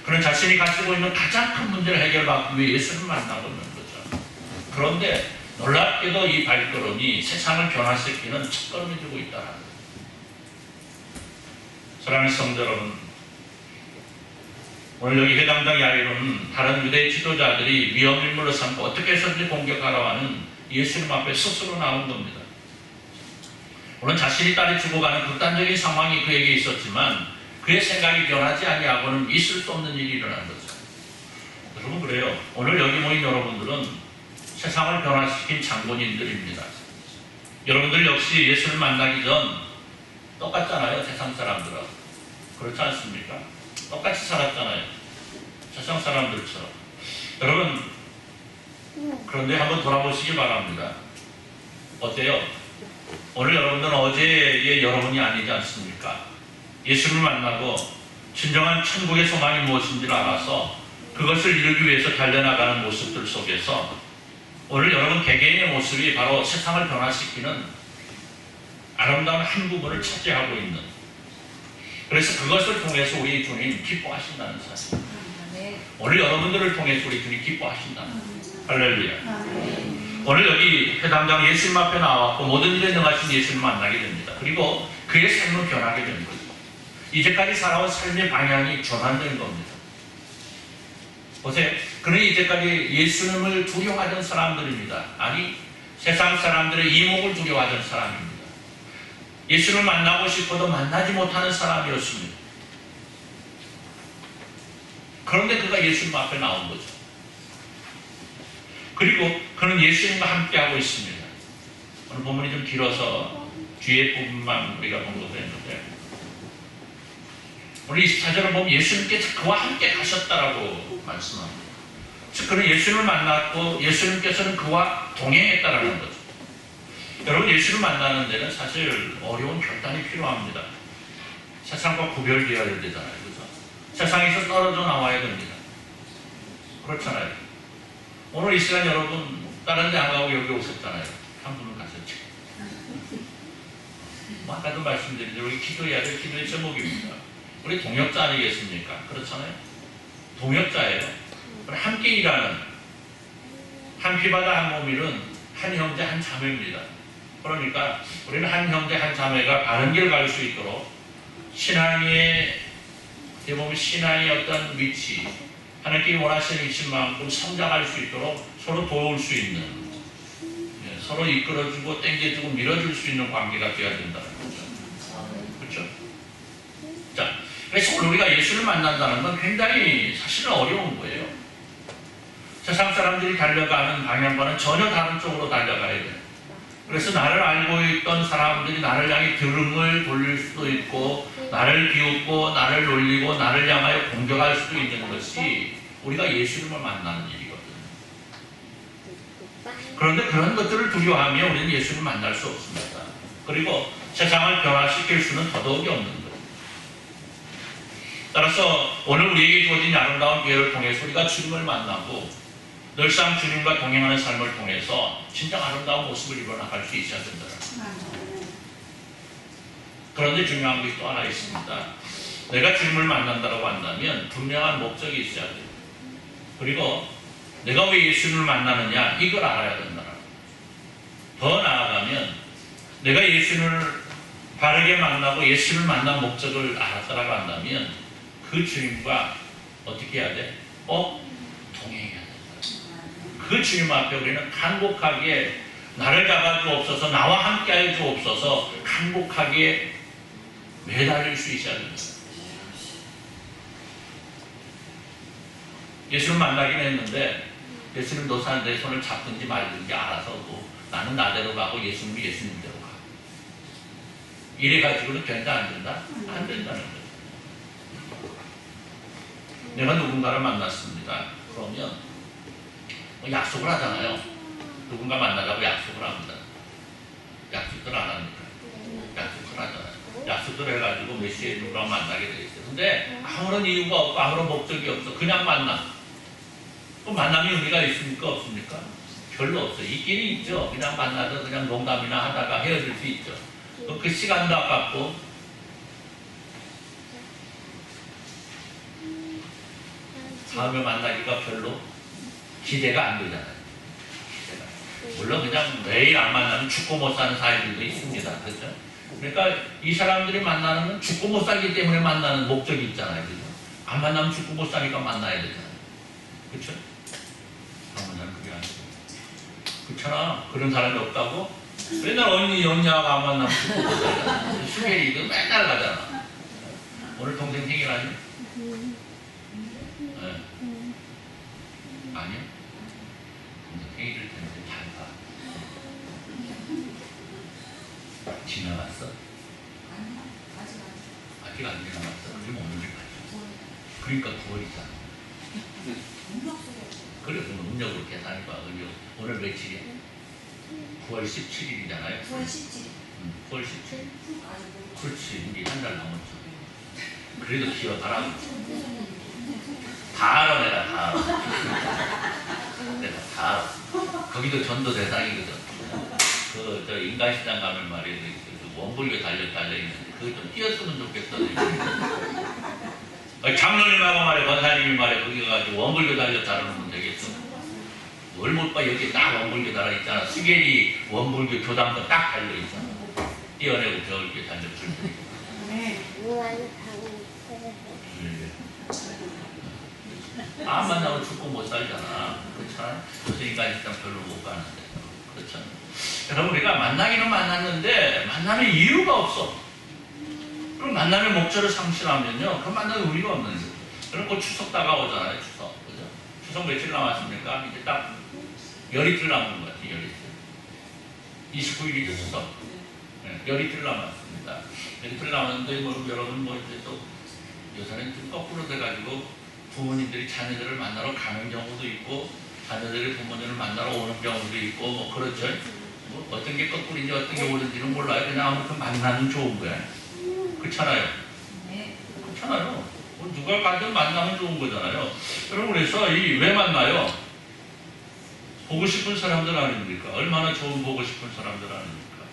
그런 자신이 가지고 있는 가장 큰 문제를 해결하기 위해 예수님을 만나고 있는 거죠. 그런데 놀랍게도 이 발걸음이 세상을 변화시키는 첫걸음이 되고 있다는 거예요. 사랑하는 성도 여러분, 오늘 여기 회당장 야외로는 다른 유대 지도자들이 위험인물로 삼고 어떻게 해서든지 공격하러 하는 예수님 앞에 스스로 나온 겁니다. 물론 자신이 딸이 죽어가는 극단적인 상황이 그에게 있었지만 그의 생각이 변하지 아니하고는 있을 수 없는 일이 일어나는 거죠. 여러분 그래요. 오늘 여기 모인 여러분들은 세상을 변화시킨 장본인들입니다. 여러분들 역시 예수를 만나기 전 똑같잖아요. 세상 사람들은. 그렇지 않습니까? 똑같이 살았잖아요. 세상 사람들처럼. 여러분 그런데 한번 돌아보시기 바랍니다. 어때요? 오늘 여러분들은 어제의 여러분이 아니지 않습니까? 예수를 만나고 진정한 천국의 소망이 무엇인지를 알아서 그것을 이루기 위해서 달려나가는 모습들 속에서 오늘 여러분 개개인의 모습이 바로 세상을 변화시키는 아름다운 한 부분을 차지하고 있는, 그래서 그것을 통해서 우리 주님 기뻐하신다는 사실. 오늘 여러분들을 통해서 우리 주님 기뻐하신다는 할렐루야. 오늘 여기 회당장 예수님 앞에 나왔고 모든 일에 능하신 예수님을 만나게 됩니다. 그리고 그의 삶은 변하게 되는 거죠. 이제까지 살아온 삶의 방향이 전환된 겁니다. 보세요. 그는 이제까지 예수님을 두려워하던 사람들입니다. 아니, 세상 사람들의 이목을 두려워하던 사람입니다. 예수를 만나고 싶어도 만나지 못하는 사람이었습니다. 그런데 그가 예수님 앞에 나온 거죠. 그리고 그는 예수님과 함께하고 있습니다. 오늘 본문이 좀 길어서 뒤에 부분만 우리가 공부를 했는데, 우리 24절을 보면 예수님께서 그와 함께 가셨다라고 말씀합니다. 즉 그는 예수님을 만났고 예수님께서는 그와 동행했다라는 거죠. 여러분 예수를 만나는 데는 사실 어려운 결단이 필요합니다. 세상과 구별되어야 되잖아요. 그죠? 세상에서 떨어져 나와야 됩니다. 그렇잖아요. 오늘 이 시간 여러분 다른 데 안 가고 여기 오셨잖아요. 한 분은 가셨죠. 아까도 말씀드린 대로 우리 기도해야 될 기도의 제목입니다. 우리 동역자 아니겠습니까? 그렇잖아요. 동역자예요. 함께 일하는, 한 피바다 한 몸이는 한 형제 한 자매입니다. 그러니까 우리는 한 형제 한 자매가 바른 길 갈 수 있도록 신앙의, 어떻게 보면 신앙의 어떤 위치, 하나님께 원하시는 위치만큼 성장할 수 있도록 서로 도울 수 있는, 서로 이끌어주고 땡겨주고 밀어줄 수 있는 관계가 되어야 된다는 거죠. 그렇죠? 자, 그래서 오늘 우리가 예수를 만난다는 건 굉장히 사실은 어려운 거예요. 세상 사람들이 달려가는 방향과는 전혀 다른 쪽으로 달려가야 돼요. 그래서 나를 알고 있던 사람들이 나를 향해 등을 돌릴 수도 있고, 나를 비웃고 나를 놀리고 나를 향하여 공격할 수도 있는 것이 우리가 예수님을 만나는 일이거든요. 그런데 그런 것들을 두려워하며 우리는 예수님을 만날 수 없습니다. 그리고 세상을 변화시킬 수는 더더욱이 없는 거예요. 따라서 오늘 우리에게 주어진 아름다운 기회를 통해서 우리가 주님을 만나고 늘상 주님과 동행하는 삶을 통해서 진짜 아름다운 모습을 이뤄나갈 수 있어야 된다. 그런데 중요한 게 또 하나 있습니다. 내가 주님을 만난다고 한다면 분명한 목적이 있어야 돼요. 그리고 내가 왜 예수님을 만나느냐, 이걸 알아야 된다. 더 나아가면 내가 예수님을 바르게 만나고 예수님을 만난 목적을 알았다고 한다면 그 주님과 어떻게 해야 돼? 동행해야 된다. 그 주님 앞에 우리는 간곡하게 나를 잡아주옵소서, 나와 함께하여 주옵소서, 간곡하게 매달릴 수 있어야 됩니다. 예수를 만나긴 했는데 예수님 노사 내 손을 잡든지 말든지 알아서 뭐 나는 나대로 가고 예수님이 예수님대로 가. 이래가지고는 된다 안 된다? 안 된다는 거예요. 내가 누군가를 만났습니다. 그러면 약속을 하잖아요. 누군가 만나자고 약속을 합니다. 약속들 안 합니까? 약속을 하잖아요. 약속을 해가지고 몇 시에 누구랑 만나게 돼 있어요. 근데 아무런 이유가 없고 아무런 목적이 없어. 그냥 만나. 그럼 만남이 의미가 있습니까? 없습니까? 별로 없어요. 있기는 있죠. 그냥 만나서 그냥 농담이나 하다가 헤어질 수 있죠. 그 시간도 아깝고, 다음에 만나기가 별로 기대가 안 되잖아요. 물론 그냥 매일 안 만나면 죽고 못 사는 사이들도 있습니다. 그렇죠? 그러니까 이 사람들이 만나는 건 죽고 못 살기 때문에 만나는 목적이 있잖아요. 그죠? 안 만나면 죽고 못 사니까 만나야 되잖아요. 그렇죠? 그러면 그게 아니고. 그렇잖아. 그런 사람이 없다고? 맨날 언니하고 안 만나면 죽고 못 살잖아. 수계리도 맨날 가잖아. 오늘 동생 생일 아니야? 네. 아니야? 동생 생일일 텐데 잘 봐. 지나갔어? 아직 안 지나갔어? 그럼 오늘 가죠. 그러니까 9월이잖아. 그래, 그럼 음력으로 계산해봐. 오늘 며칠이야? 9월 17일이잖아요. 9월 17일. 9월 17일. 그렇지, 우리 한 달 남았죠. 그래도 기억하라. 다 알아, 내가 다 알아. 내가 다 알아. 거기도 전도 대상이거든. 저 인간시장 가면 말이야, 그 원불교 달려있는데, 그거 좀 띄었으면 좋겠어. 장로님하고 말해, 권사님이 말해, 거기 가가지고 원불교 달려 다루면 되겠어. 뭘 못 봐, 여기 딱 원불교 달아있잖아. 스겔이 원불교 교단도 딱 달려있잖아. 띄어내고 저렇게 달려줄 네. 안 만나면 죽고 못 살잖아. 그렇잖아. 그래서 인간시장 별로 못 가는데. 그렇잖아. 여러분, 우리가 만나기는 만났는데, 만나는 이유가 없어. 그럼 만남의 목적을 상실하면요, 그 만나는 의미가 없는 거예요. 그리고 추석 다가오잖아요, 추석. 그죠? 추석 며칠 남았습니까? 이제 딱 열이틀 남은 것 같아요, 열이틀. 29일이죠, 추석. 네, 열이틀 남았습니다. 열이틀 남았는데, 여러분, 이제 또, 요새는 좀 거꾸로 돼가지고, 부모님들이 자녀들을 만나러 가는 경우도 있고, 자녀들이 부모님을 만나러 오는 경우도 있고, 뭐, 그렇죠. 뭐, 어떤 게 거꾸로인지 어떤 게 옳은지는 몰라요. 그냥 아무튼 만나면 좋은 거야. 그렇잖아요. 네. 그렇잖아요. 누가 가든 만나면 좋은 거잖아요. 여러분, 그래서 왜 만나요? 보고 싶은 사람들 아닙니까? 얼마나 좋은 보고 싶은 사람들 아닙니까?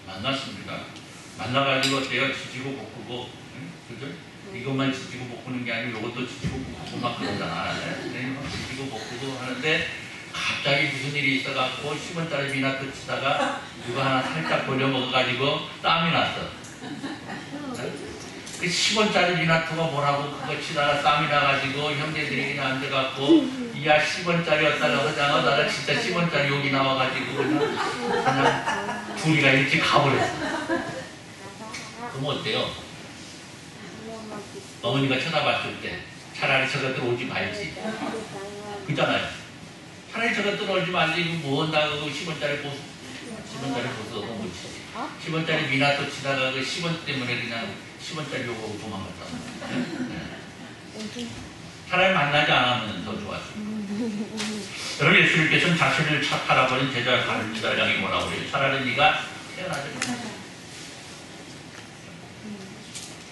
만났습니다. 만나가지고 어때요? 지지고 볶고, 응? 그죠? 이것만 지지고 볶는 게 아니고 이것도 지지고 볶고 막 그러잖아. 네? 지지고 볶고 하는데 갑자기 무슨 일이 있어갖고 10원짜리 미나토 치다가 누가 하나 살짝 버려 먹어가지고 땀이 났어. 그 10원짜리 미나토가 뭐라고 그거 치다가 땀이 나가지고 형제들이 그냥 앉아갖고 이야 10원짜리였다가 하잖아. 나가 진짜 10원짜리 여기 나와가지고 그냥 둘이가 일찍 가버렸어. 그럼 어때요? 어머니가 쳐다봤을 때 차라리 저것들 오지 말지. 그잖아요. 차라리 저것들 오지 말지. 이거 뭐 한다고 10원짜리 보수 10원짜리 보수도 못 치지. 10원짜리 미나토 치다가 그 10원 때문에 그냥 10원짜리 요거하고 도망갔잖아. 네. 차라리 만나지 않으면 더 좋았을 거예요. 여러분, 예수님께서는 자신을 팔아버린 제자 가룟유다를 향해 뭐라고 그래요? 차라리 네가 태어나지.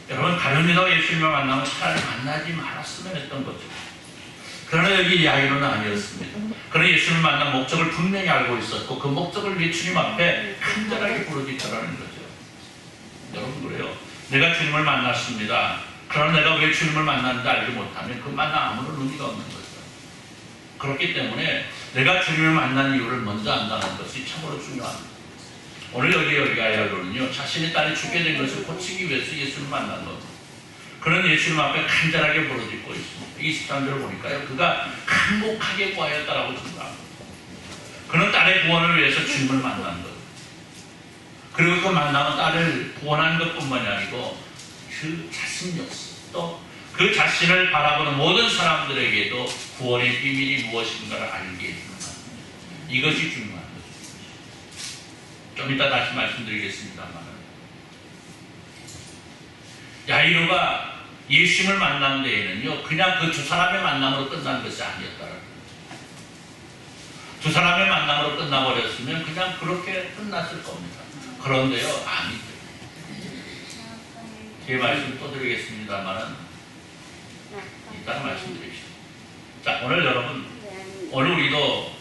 여러분, 가룟유다가 예수님을 만나면 차라리 만나지 말았으면 했던 거죠. 그러나 여기 야이로는 아니었습니다. 그러나 예수님을 만난 목적을 분명히 알고 있었고 그 목적을 예수님 앞에 간절하게 부르짖더라는 거죠. 여러분, 그래요. 내가 주님을 만났습니다. 그러나 내가 왜 주님을 만났는지 알지 못하면 그 만남 아무런 의미가 없는 거죠. 그렇기 때문에 내가 주님을 만난 이유를 먼저 안다는 것이 참으로 중요합니다. 오늘 여기가 야이로는요, 자신의 딸이 죽게 된 것을 고치기 위해서 예수님을 만난 겁니다. 그런 예수님 앞에 간절하게 부르짖고 있습니다. 23절을 보니까요, 그가 간곡하게 구하였다라고 증가합니다. 그는 딸의 구원을 위해서 주님을 만난 것. 그리고 그 만남은 딸을 구원한 것뿐만이 아니고 그 자신 역시 또 그 자신을 바라보는 모든 사람들에게도 구원의 비밀이 무엇인가를 알게 해주는 것. 이것이 중요한 거죠. 좀 이따 다시 말씀드리겠습니다만, 야이로가 예수님을 만난 데에는요, 그냥 그 두 사람의 만남으로 끝난 것이 아니었다라는 거예요. 두 사람의 만남으로 끝나버렸으면 그냥 그렇게 끝났을 겁니다. 그런데요, 아니죠. 제 말씀 또 드리겠습니다만은 이따가 말씀드리겠습니다. 자, 오늘 여러분, 오늘 우리도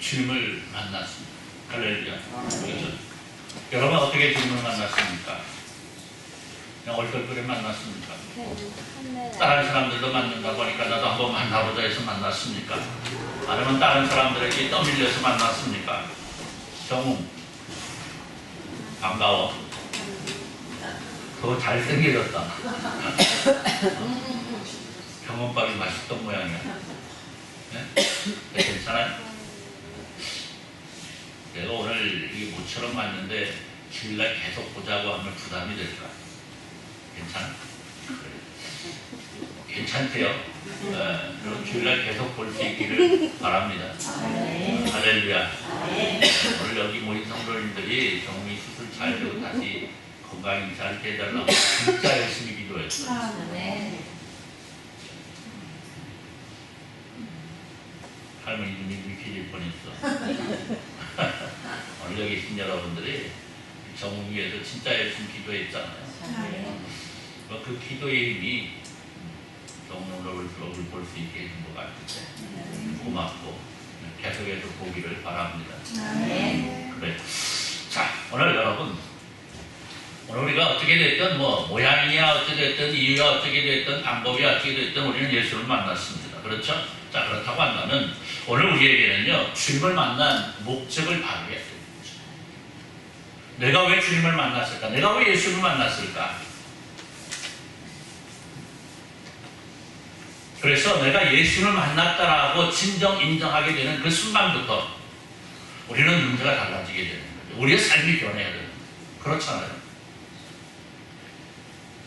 주님을 만났습니다. 할렐루야. 그렇죠? 여러분 어떻게 주님을 만났습니까? 그냥 얼떨결에 만났습니까? 다른 사람들도 만난다고 하니까 나도 한번 만나보자 해서 만났습니까? 아니면 다른 사람들에게 떠밀려서 만났습니까? 정웅, 반가워. 더 잘생겨졌다. 병원밥이 맛있던 모양이야. 네? 괜찮아요? 내가 오늘 이게 모처럼 왔는데 주일날 계속 보자고 하면 부담이 될까? 괜찮아? 그래. 괜찮대요. 그럼 주일날 계속 볼 수 있기를 바랍니다. 할렐루야. 오늘 여기 모인 성도님들이 정리 수술 잘 되고 다시 건강히 잘 되달라고 진짜 열심히 기도했어요. 할머니 눈이 붉혀질 뻔했어. 오늘 여기 계신 여러분들이 정을 위해서 진짜 열심히 기도했잖아요. 그 기도의 힘이 정말 볼 수 있게 해준 것 같은데 고맙고 계속해서 보기를 바랍니다. 그래. 자, 오늘 여러분, 오늘 우리가 어떻게 됐든 뭐 모양이야 어떻게 됐든 이유가 어떻게 됐든 방법이 어떻게 됐든 우리는 예수를 만났습니다. 그렇죠? 자, 그렇다고 한다면 오늘 우리에게는요 주님을 만난 목적을 발휘해야 됩니다. 내가 왜 주님을 만났을까? 내가 왜 예수를 만났을까? 그래서 내가 예수를 만났다라고 진정 인정하게 되는 그 순간부터 우리는 문제가 달라지게 되는 거죠. 우리의 삶이 변해야 되는 거죠. 그렇잖아요.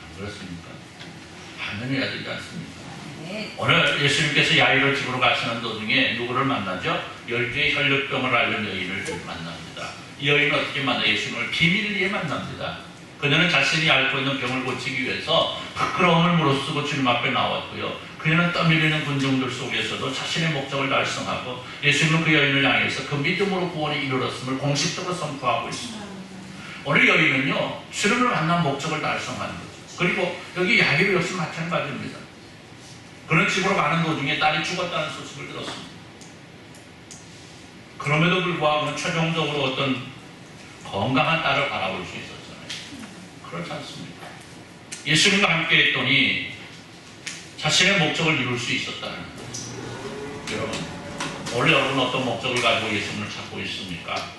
안 그렇습니까? 반면해야 되지 않습니까? 오늘 예수님께서 야이로 집으로 가시는 도중에 누구를 만나죠? 12의 혈류병을 앓는 여인을 만납니다. 이 여인은 어떻게 만나? 예수님을 비밀리에 만납니다. 그녀는 자신이 앓고 있는 병을 고치기 위해서 부끄러움을 무릅쓰고 주님 앞에 나왔고요. 그녀는 떠밀리는 군중들 속에서도 자신의 목적을 달성하고 예수님은 그 여인을 향해서 그 믿음으로 구원에 이르렀음을 공식적으로 선포하고 있습니다. 오늘 여인은요 주님을 만난 목적을 달성하는 거죠. 그리고 여기 야이로 역시 마찬가지입니다. 그는 집으로 가는 도중에 딸이 죽었다는 소식을 들었습니다. 그럼에도 불구하고 그는 최종적으로 어떤 건강한 딸을 바라볼 수 있었잖아요. 그렇지 않습니까? 예수님과 함께 했더니 자신의 목적을 이룰 수 있었다는 거예요. 여러분, 오늘 여러분은 어떤 목적을 가지고 예수님을 찾고 있습니까?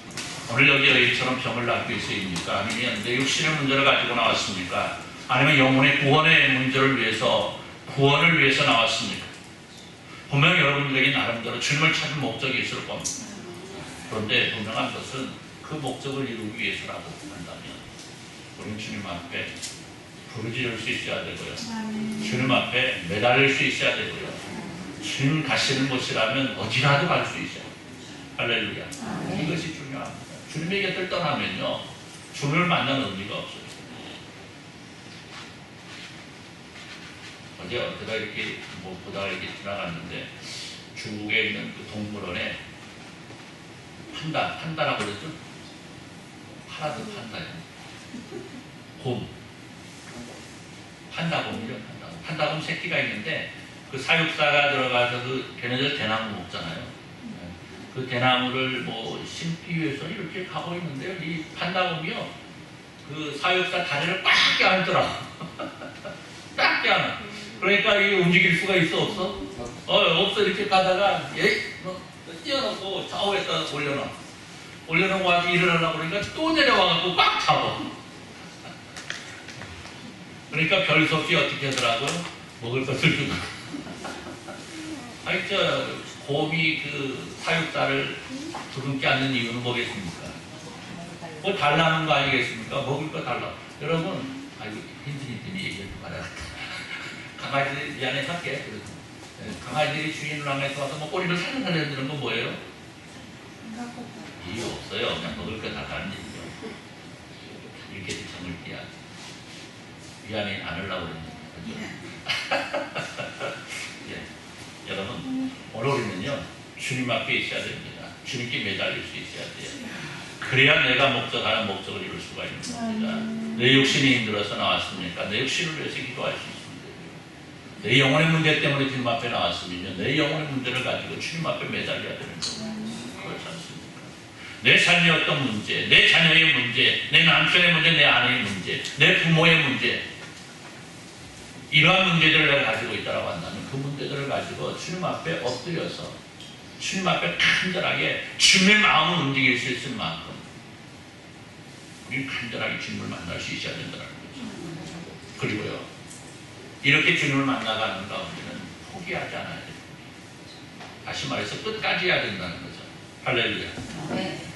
오늘 여기 여기처럼 병을 낫기 위해서입니까? 아니면 내 육신의 문제를 가지고 나왔습니까? 아니면 영혼의 구원의 문제를 위해서 구원을 위해서 나왔습니까? 분명히 여러분들에게 나름대로 주님을 찾은 목적이 있을 겁니다. 그런데 분명한 것은 그 목적을 이루기 위해서라고 한다면 우리는 주님 앞에 부르짖을 수 있어야 되고요. 주님 앞에 매달릴 수 있어야 되고요. 주님 가시는 곳이라면 어디라도 갈 수 있어요. 할렐루야. 이것이 중요합니다. 주님의 곁을 떠나면요 주님을 만나는 의미가 없어요. 어제 어쩌다 이렇게 보다가 이렇게 지나갔는데 중국에 있는 그 동물원에 판다라고 그랬죠? 파라드 판다요. 곰. 판다곰이죠. 판다곰 새끼가 있는데 그 사육사가 들어가서 그 걔네들 대나무 먹잖아요. 그 대나무를 뭐 심기 위해서 이렇게 가고 있는데요. 이 판다곰이요. 그 사육사 다리를 꽉 껴안더라. 딱 껴안아. 그러니까 이게 움직일 수가 있어 없어? 없어. 이렇게 가다가 띄워놓고 좌우에다 올려놓고 아주 일어나려고 그러니까 또 내려와갖고 꽉 잡아. 그러니까 별 수 없이 어떻게 하더라고요? 먹을 것을 주고. 아니 곰이 그 사육사를 두근게 않는 이유는 뭐겠습니까? 뭐 달라는 거 아니겠습니까? 먹을 거 달라. 여러분, 힌트니 얘기해도 말아야겠다. 강아지들 미안해 살게. 강아지들이 주인을 향해서 와서 뭐 꼬리를 살살 흔드는 건 뭐예요? 이유 없어요. 그냥 먹을 거 달라는 얘기죠. 이렇게 정을 띄야 미안해 안 하려고 그랬는데. 예. 여러분, 오늘 우리는요 주님 앞에 있어야 됩니다. 주님께 매달릴 수 있어야 돼요. 그래야 내가 목적하는 목적을 이룰 수가 있는 겁니다. 내 육신이 힘들어서 나왔습니까? 내 육신을 위해서 기도할 수 있습니다. 내 영혼의 문제 때문에 주님 앞에 나왔으면요 내 영혼의 문제를 가지고 주님 앞에 매달려야 되는 겁니다. 그렇지 않습니까? 내 삶의 어떤 문제, 내 자녀의 문제, 내 남편의 문제, 내 아내의 문제, 내 부모의 문제, 이러한 문제들을 내가 가지고 있다고 한다면 그 문제들을 가지고 주님 앞에 엎드려서 주님 앞에 간절하게 주님의 마음을 움직일 수 있을 만큼 우리는 간절하게 주님을 만날 수 있어야 된다는 거죠. 그리고요 이렇게 주님을 만나가는 가운데는 포기하지 않아야 됩니다. 다시 말해서 끝까지 해야 된다는 거죠. 할렐루야.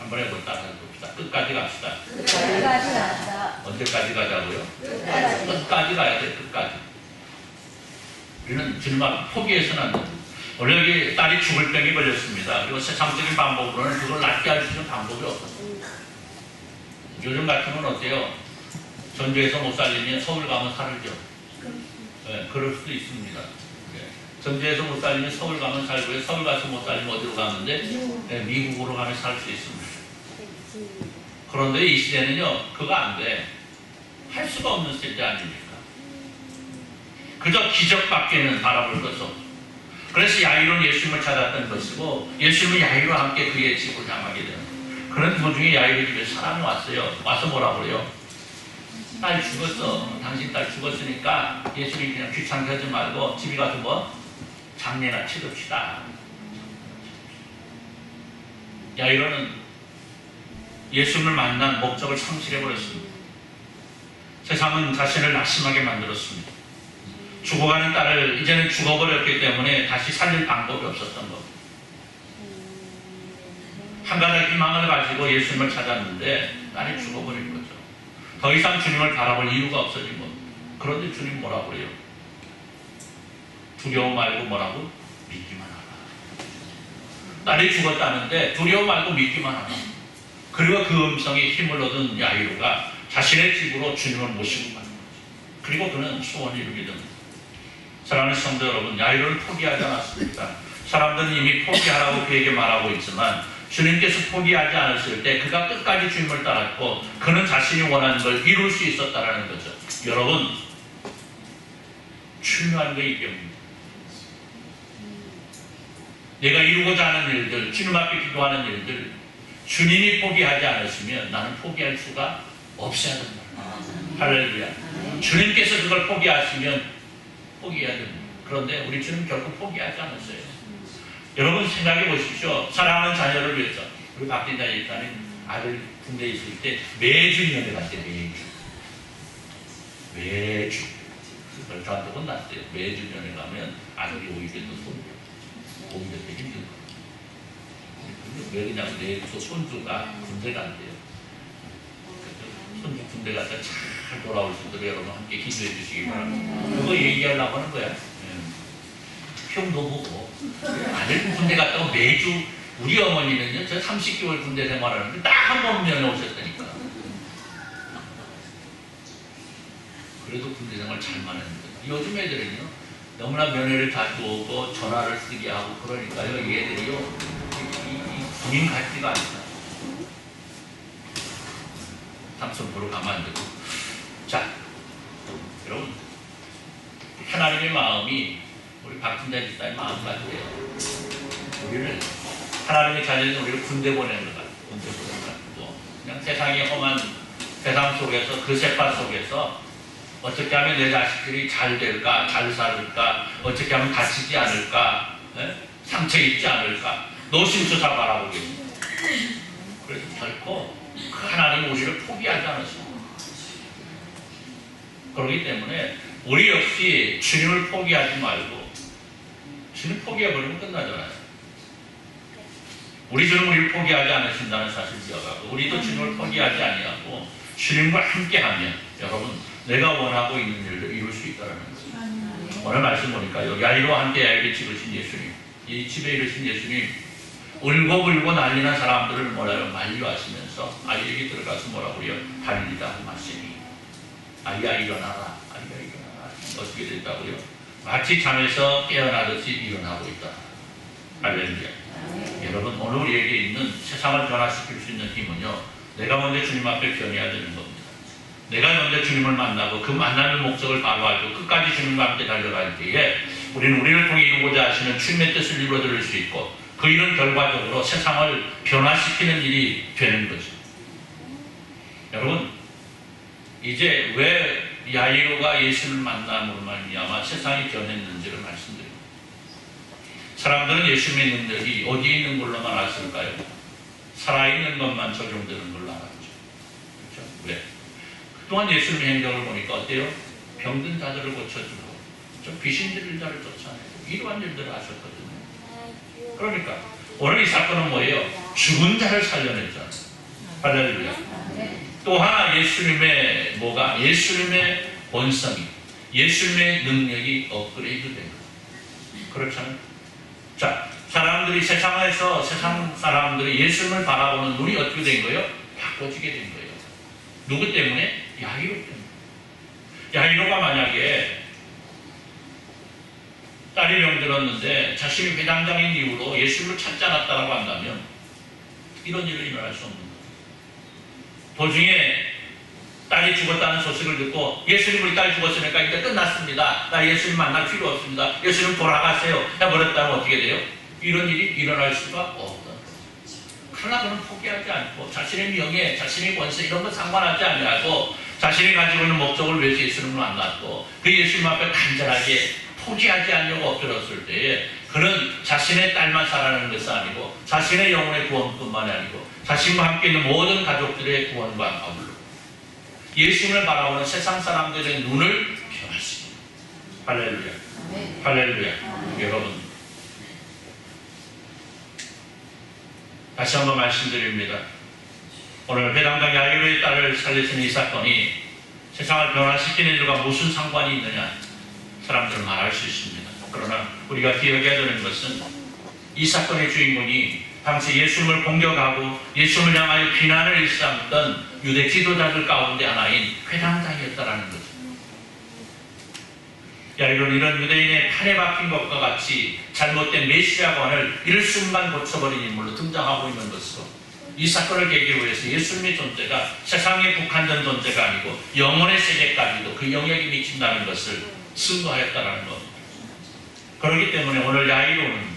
한번 해볼까? 봅시다. 끝까지 갑시다. 끝까지 갑시다. 언제까지 가자고요? 끝까지. 끝까지 가야 돼. 끝까지. 우리는 주님 앞에 포기해서는 안 됩니다. 원래 여기 딸이 죽을 병이 걸렸습니다. 그리고 세상적인 방법으로는 그걸 낫게 할 수 있는 방법이 없었습니다. 요즘 같으면 어때요? 전주에서 못 살리면 서울 가면 살죠. 네, 그럴 수도 있습니다. 네. 전주에서 못 살리면 서울 가면 살고요. 서울 가서 못 살리면 어디로 가는데? 네, 미국으로 가면 살 수 있습니다. 그런데 이 시대는요, 그거 안 돼. 할 수가 없는 세대 아닙니까? 그저 기적밖에는 바라볼 것이 없어. 그래서 야이로는 예수님을 찾았던 것이고, 예수님은 야이로와 함께 그의 집을 향하게 되는. 그런 도중에 야이로 집에 사람이 왔어요. 와서 뭐라고 그래요? 딸 죽었어. 당신 딸 죽었으니까 예수님이 그냥 귀찮게 하지 말고 집에 가서 뭐? 장례나 치릅시다. 야이로는 예수님을 만난 목적을 상실해버렸습니다. 세상은 자신을 낙심하게 만들었습니다. 죽어가는 딸을 이제는 죽어버렸기 때문에 다시 살릴 방법이 없었던 겁니다. 한 가지 희망을 가지고 예수님을 찾았는데 딸이 죽어버린 거죠. 더 이상 주님을 바라볼 이유가 없어진 겁니다. 그런데 주님 뭐라고 그래요? 두려워 말고 뭐라고? 믿기만 하라. 딸이 죽었다는데 두려워 말고 믿기만 하라. 그리고 그 음성에 힘을 얻은 야이로가 자신의 집으로 주님을 모시고 가는 거죠. 그리고 그는 소원을 이루게 됩니다. 사랑하는 성도 여러분, 야이로를 포기하지 않았습니다. 사람들은 이미 포기하라고 그에게 말하고 있지만 주님께서 포기하지 않았을 때 그가 끝까지 주님을 따랐고 그는 자신이 원하는 걸 이룰 수 있었다는 거죠. 여러분, 중요한 게 이겁니다. 내가 이루고자 하는 일들, 주님 앞에 기도하는 일들, 주님이 포기하지 않으시면 나는 포기할 수가 없어야 된다. 할렐루야. 주님께서 그걸 포기하시면 포기해야 됩니다. 그런데 우리 주님 결코 포기하지 않았어요. 여러분 생각해 보십시오. 사랑하는 자녀를 위해서 우리 박진자 일단은 아들 군대에 있을 때 매주 연애 갔대요. 매주 그걸 저한테 혼났대요. 매주 연애 가면 아들이 오히려 또 오히려 되게 힘든 거예요. 왜 그냥 내 손주가 군대 간대요. 손주 군대 갔다 잘 돌아올 수 있도록 여러분 함께 기도해 주시기 바랍니다. 그거 얘기하려고 하는 거야. 형도 보고 아들 군대 갔다고 매주 우리 어머니는요, 저 30개월 군대 생활하는데 딱 한 번 면회 오셨다니까. 그래도 군대 생활 잘만 했는데 요즘 애들은요 너무나 면회를 자주 오고 전화를 쓰게 하고 그러니까요 얘들이요 이 군인 같지가 않다. 삼성 보러 가면 안 되고. 자, 여러분, 하나님의 마음이 우리 박진자 집사님 마음 같아요. 우리를 하나님의 자녀는 우리를 군대 보내는 것 같아요. 군대 보내는 것 같고 그냥 세상이 험한 세상 속에서 그 세파 속에서 어떻게 하면 내 자식들이 잘 될까, 잘 살을까, 어떻게 하면 다치지 않을까, 상처 입지 않을까 노심초사 바라보고 계십니다. 그래서 결코 하나님 우리를 포기하지 않으십니다. 그렇기 때문에 우리 역시 주님을 포기하지 말고 주님 포기해버리면 끝나잖아요. 우리 주님 우리를 포기하지 않으신다는 사실 기억하고 우리도 주님을 포기하지 아니하고 주님과 함께하면 여러분 내가 원하고 있는 일을 이룰 수 있다는 거죠. 오늘 말씀 보니까 여기 야이로와 함께 야이로를 찍으신 예수님, 이 집에 이르신 예수님 울고 난리난 사람들을 뭐라요? 만류하시면서 아이에게 들어가서 뭐라고 그래요? 달리다 마시니 아이야 일어나라. 아이야 일어나라. 어떻게 됐다고요? 마치 잠에서 깨어나듯이 일어나고 있다. 할렐루야. 여러분 오늘 우리에게 있는 세상을 변화시킬 수 있는 힘은요 내가 먼저 주님 앞에 변해야 되는 겁니다. 내가 먼저 주님을 만나고 그 만나는 목적을 바로 알고 끝까지 주님과 함께 달려갈 때에 우리는 우리를 통해 이루고자 하시는 주님의 뜻을 이루어드릴 수 있고 그 일은 결과적으로 세상을 변화시키는 일이 되는 거죠. 여러분 이제 왜 야이로가 예수를 만남으로 말미암아 세상이 변했는지를 말씀드립니다. 사람들은 예수님의 능력이 어디에 있는 걸로만 알았을까요? 살아있는 것만 적용되는 걸로 알았죠. 그렇죠? 왜? 그동안 예수님의 행동을 보니까 어때요? 병든 자들을 고쳐주고 좀 귀신 들린 자를 쫓아내고 이러한 일들을 하셨거든요. 그러니까 오늘 이 사건은 뭐예요? 죽은 자를 살려냈잖아요. 할렐루야. 또 하나 예수님의 뭐가? 예수님의 본성이 예수님의 능력이 업그레이드 된 거예요. 그렇잖아요. 자, 사람들이 세상에서 세상 사람들이 예수님을 바라보는 눈이 어떻게 된 거예요? 바꿔지게 된 거예요. 누구 때문에? 야이로 때문에. 야이로가 만약에 딸이 병들었는데 자신이 회당장인 이후로 예수님을 찾지 않았다고 한다면 이런 일이 일어날 수 없는 거예요. 도중에 딸이 죽었다는 소식을 듣고 예수님 우리 딸 죽었으니까 이제 끝났습니다. 나 예수님 만날 필요 없습니다. 예수님 돌아가세요. 해버렸다면 어떻게 돼요? 이런 일이 일어날 수가 없다. 그러나 그는 포기하지 않고 자신의 명예, 자신의 권세 이런 거 상관하지 않고 자신이 가지고 있는 목적을 위해서 예수님을 만났고 그 예수님 앞에 간절하게 포기하지 않려고 엎드렸을 때에 그는 자신의 딸만 살아나는 것이 아니고 자신의 영혼의 구원뿐만 아니고 자신과 함께 있는 모든 가족들의 구원과 아울러 예수님을 바라보는 세상 사람들의 눈을 변화시킵니다. 할렐루야. 할렐루야. 여러분 다시 한번 말씀드립니다. 오늘 회당장 야이로의 딸을 살리신 이 사건이 세상을 변화시키는 일과 무슨 상관이 있느냐 사람들은 말할 수 있습니다. 그러나 우리가 기억해야 되는 것은 이 사건의 주인공이 당시 예수님을 공격하고 예수님을 향하여 비난을 일삼던 유대 지도자들 가운데 하나인 회당장이었다라는 거죠. 야이로는 이런 유대인의 판에 박힌 것과 같이 잘못된 메시아관을 일순간 고쳐버린 인물로 등장하고 있는 것으로 이 사건을 계기로 해서 예수님의 존재가 세상에 국한된 존재가 아니고 영혼의 세계까지도 그 영역이 미친다는 것을 증거하였다는 겁니다. 그렇기 때문에 오늘 야이로는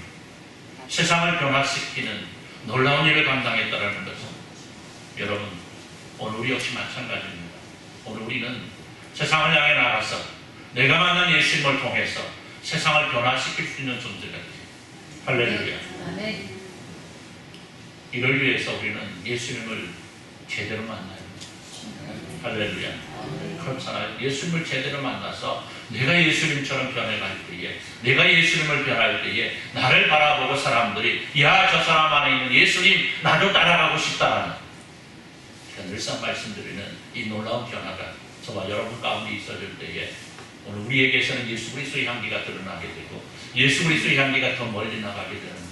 세상을 변화시키는 놀라운 일을 감당했다는 것은 여러분 오늘 우리 역시 마찬가지입니다. 오늘 우리는 세상을 향해 나가서 내가 만난 예수님을 통해서 세상을 변화시킬 수 있는 존재가 돼요. 할렐루야. 이를 위해서 우리는 예수님을 제대로 만나야 합니다. 할렐루야. 그렇잖아요. 예수님을 제대로 만나서 내가 예수님처럼 변해갈 때에 내가 예수님을 변할 때에 나를 바라보고 사람들이 야, 저 사람 안에 있는 예수님 나도 따라가고 싶다라는 제가 늘상 말씀드리는 이 놀라운 변화가 저와 여러분 가운데 있어질 때에 오늘 우리에게서는 예수 그리스도의 향기가 드러나게 되고 예수 그리스도의 향기가 더 멀리 나가게 되는 겁니다.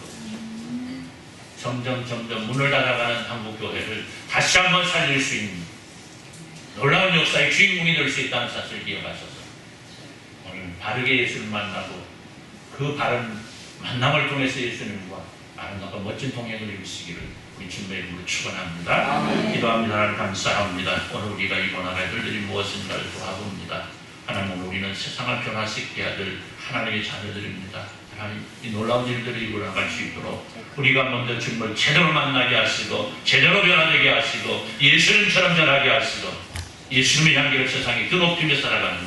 점점 문을 닫아가는 한국교회를 다시 한번 살릴 수 있는 놀라운 역사의 주인공이 될 수 있다는 사실을 기억하셔서 오늘 바르게 예수를 만나고 그 바른 만남을 통해서 예수님과 아름답고 멋진 동행을 이루시기를 우리 주님의 이름으로 축원합니다. 기도합니다. 하나님 감사합니다. 오늘 우리가 이번하게 될 일이 무엇인가를 돌아봅니다. 하나님 오늘 우리는 세상을 변화시켜야 될 하나님의 자녀들입니다. 하나님 이 놀라운 일들이 일어나갈 수 있도록 우리가 먼저 주님을 제대로 만나게 하시고 제대로 변화되게 하시고 예수님처럼 변하게 하시고 예수님의 향기를 세상에 그 높이며 살아가는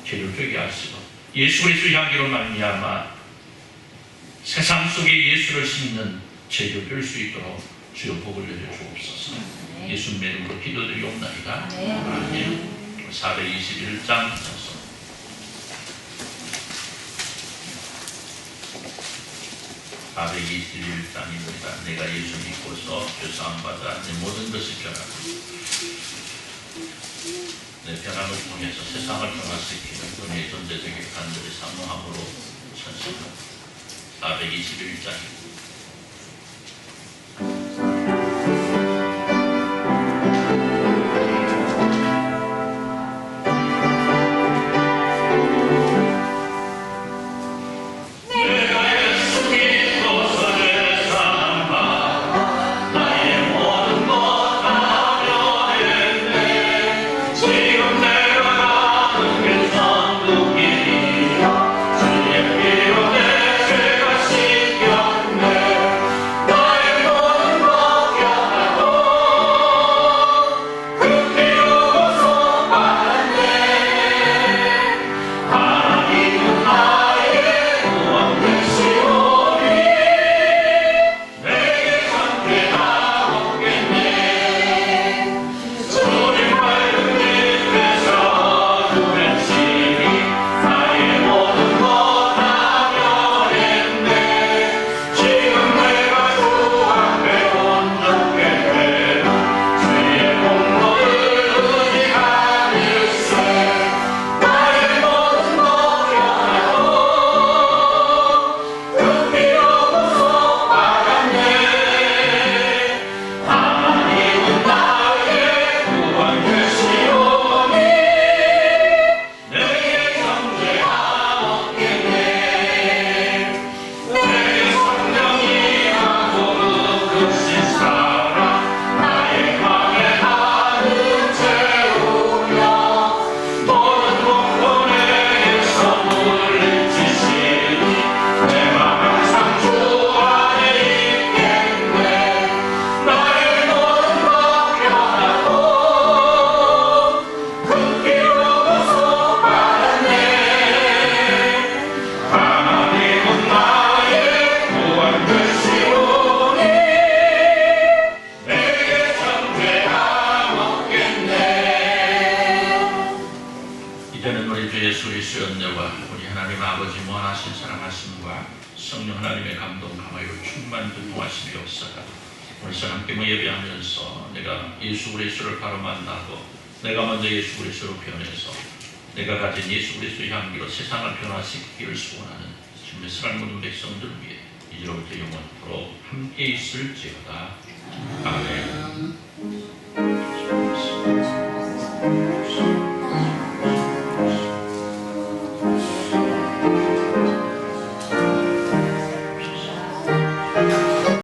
죄를 되게 하시고 예수 그리스도의 향기로 말미암아 세상 속에 예수를 심는 죄를 될 수 있도록 주여 복을 내려 주옵소서. 예수님의 이름으로 기도드리옵나이다. 아멘. 421장 421장입니다. 내가 예수 믿고서 죄사함 받아 내 모든 것이 변하고 내 변함을 통해서 세상을 변화시키는 은혜의 존재 되게 간절히 사모함으로 찬송합니다. 421장입니다. 주의 피로 내 죄가 씻겼네. 하나님의 감동 감화로 충만 교통하시며 역사가 오늘 함께 예배하면서 내가 예수 그리스도를 바로 만나고 내가 먼저 예수 그리스도로 변해서 내가 가진 예수 그리스도의 향기로 세상을 변화시키기를 소원하는 주님의 사랑 모든 백성들 위해 이제로부터 영원토록 함께 있을지어다. 아멘.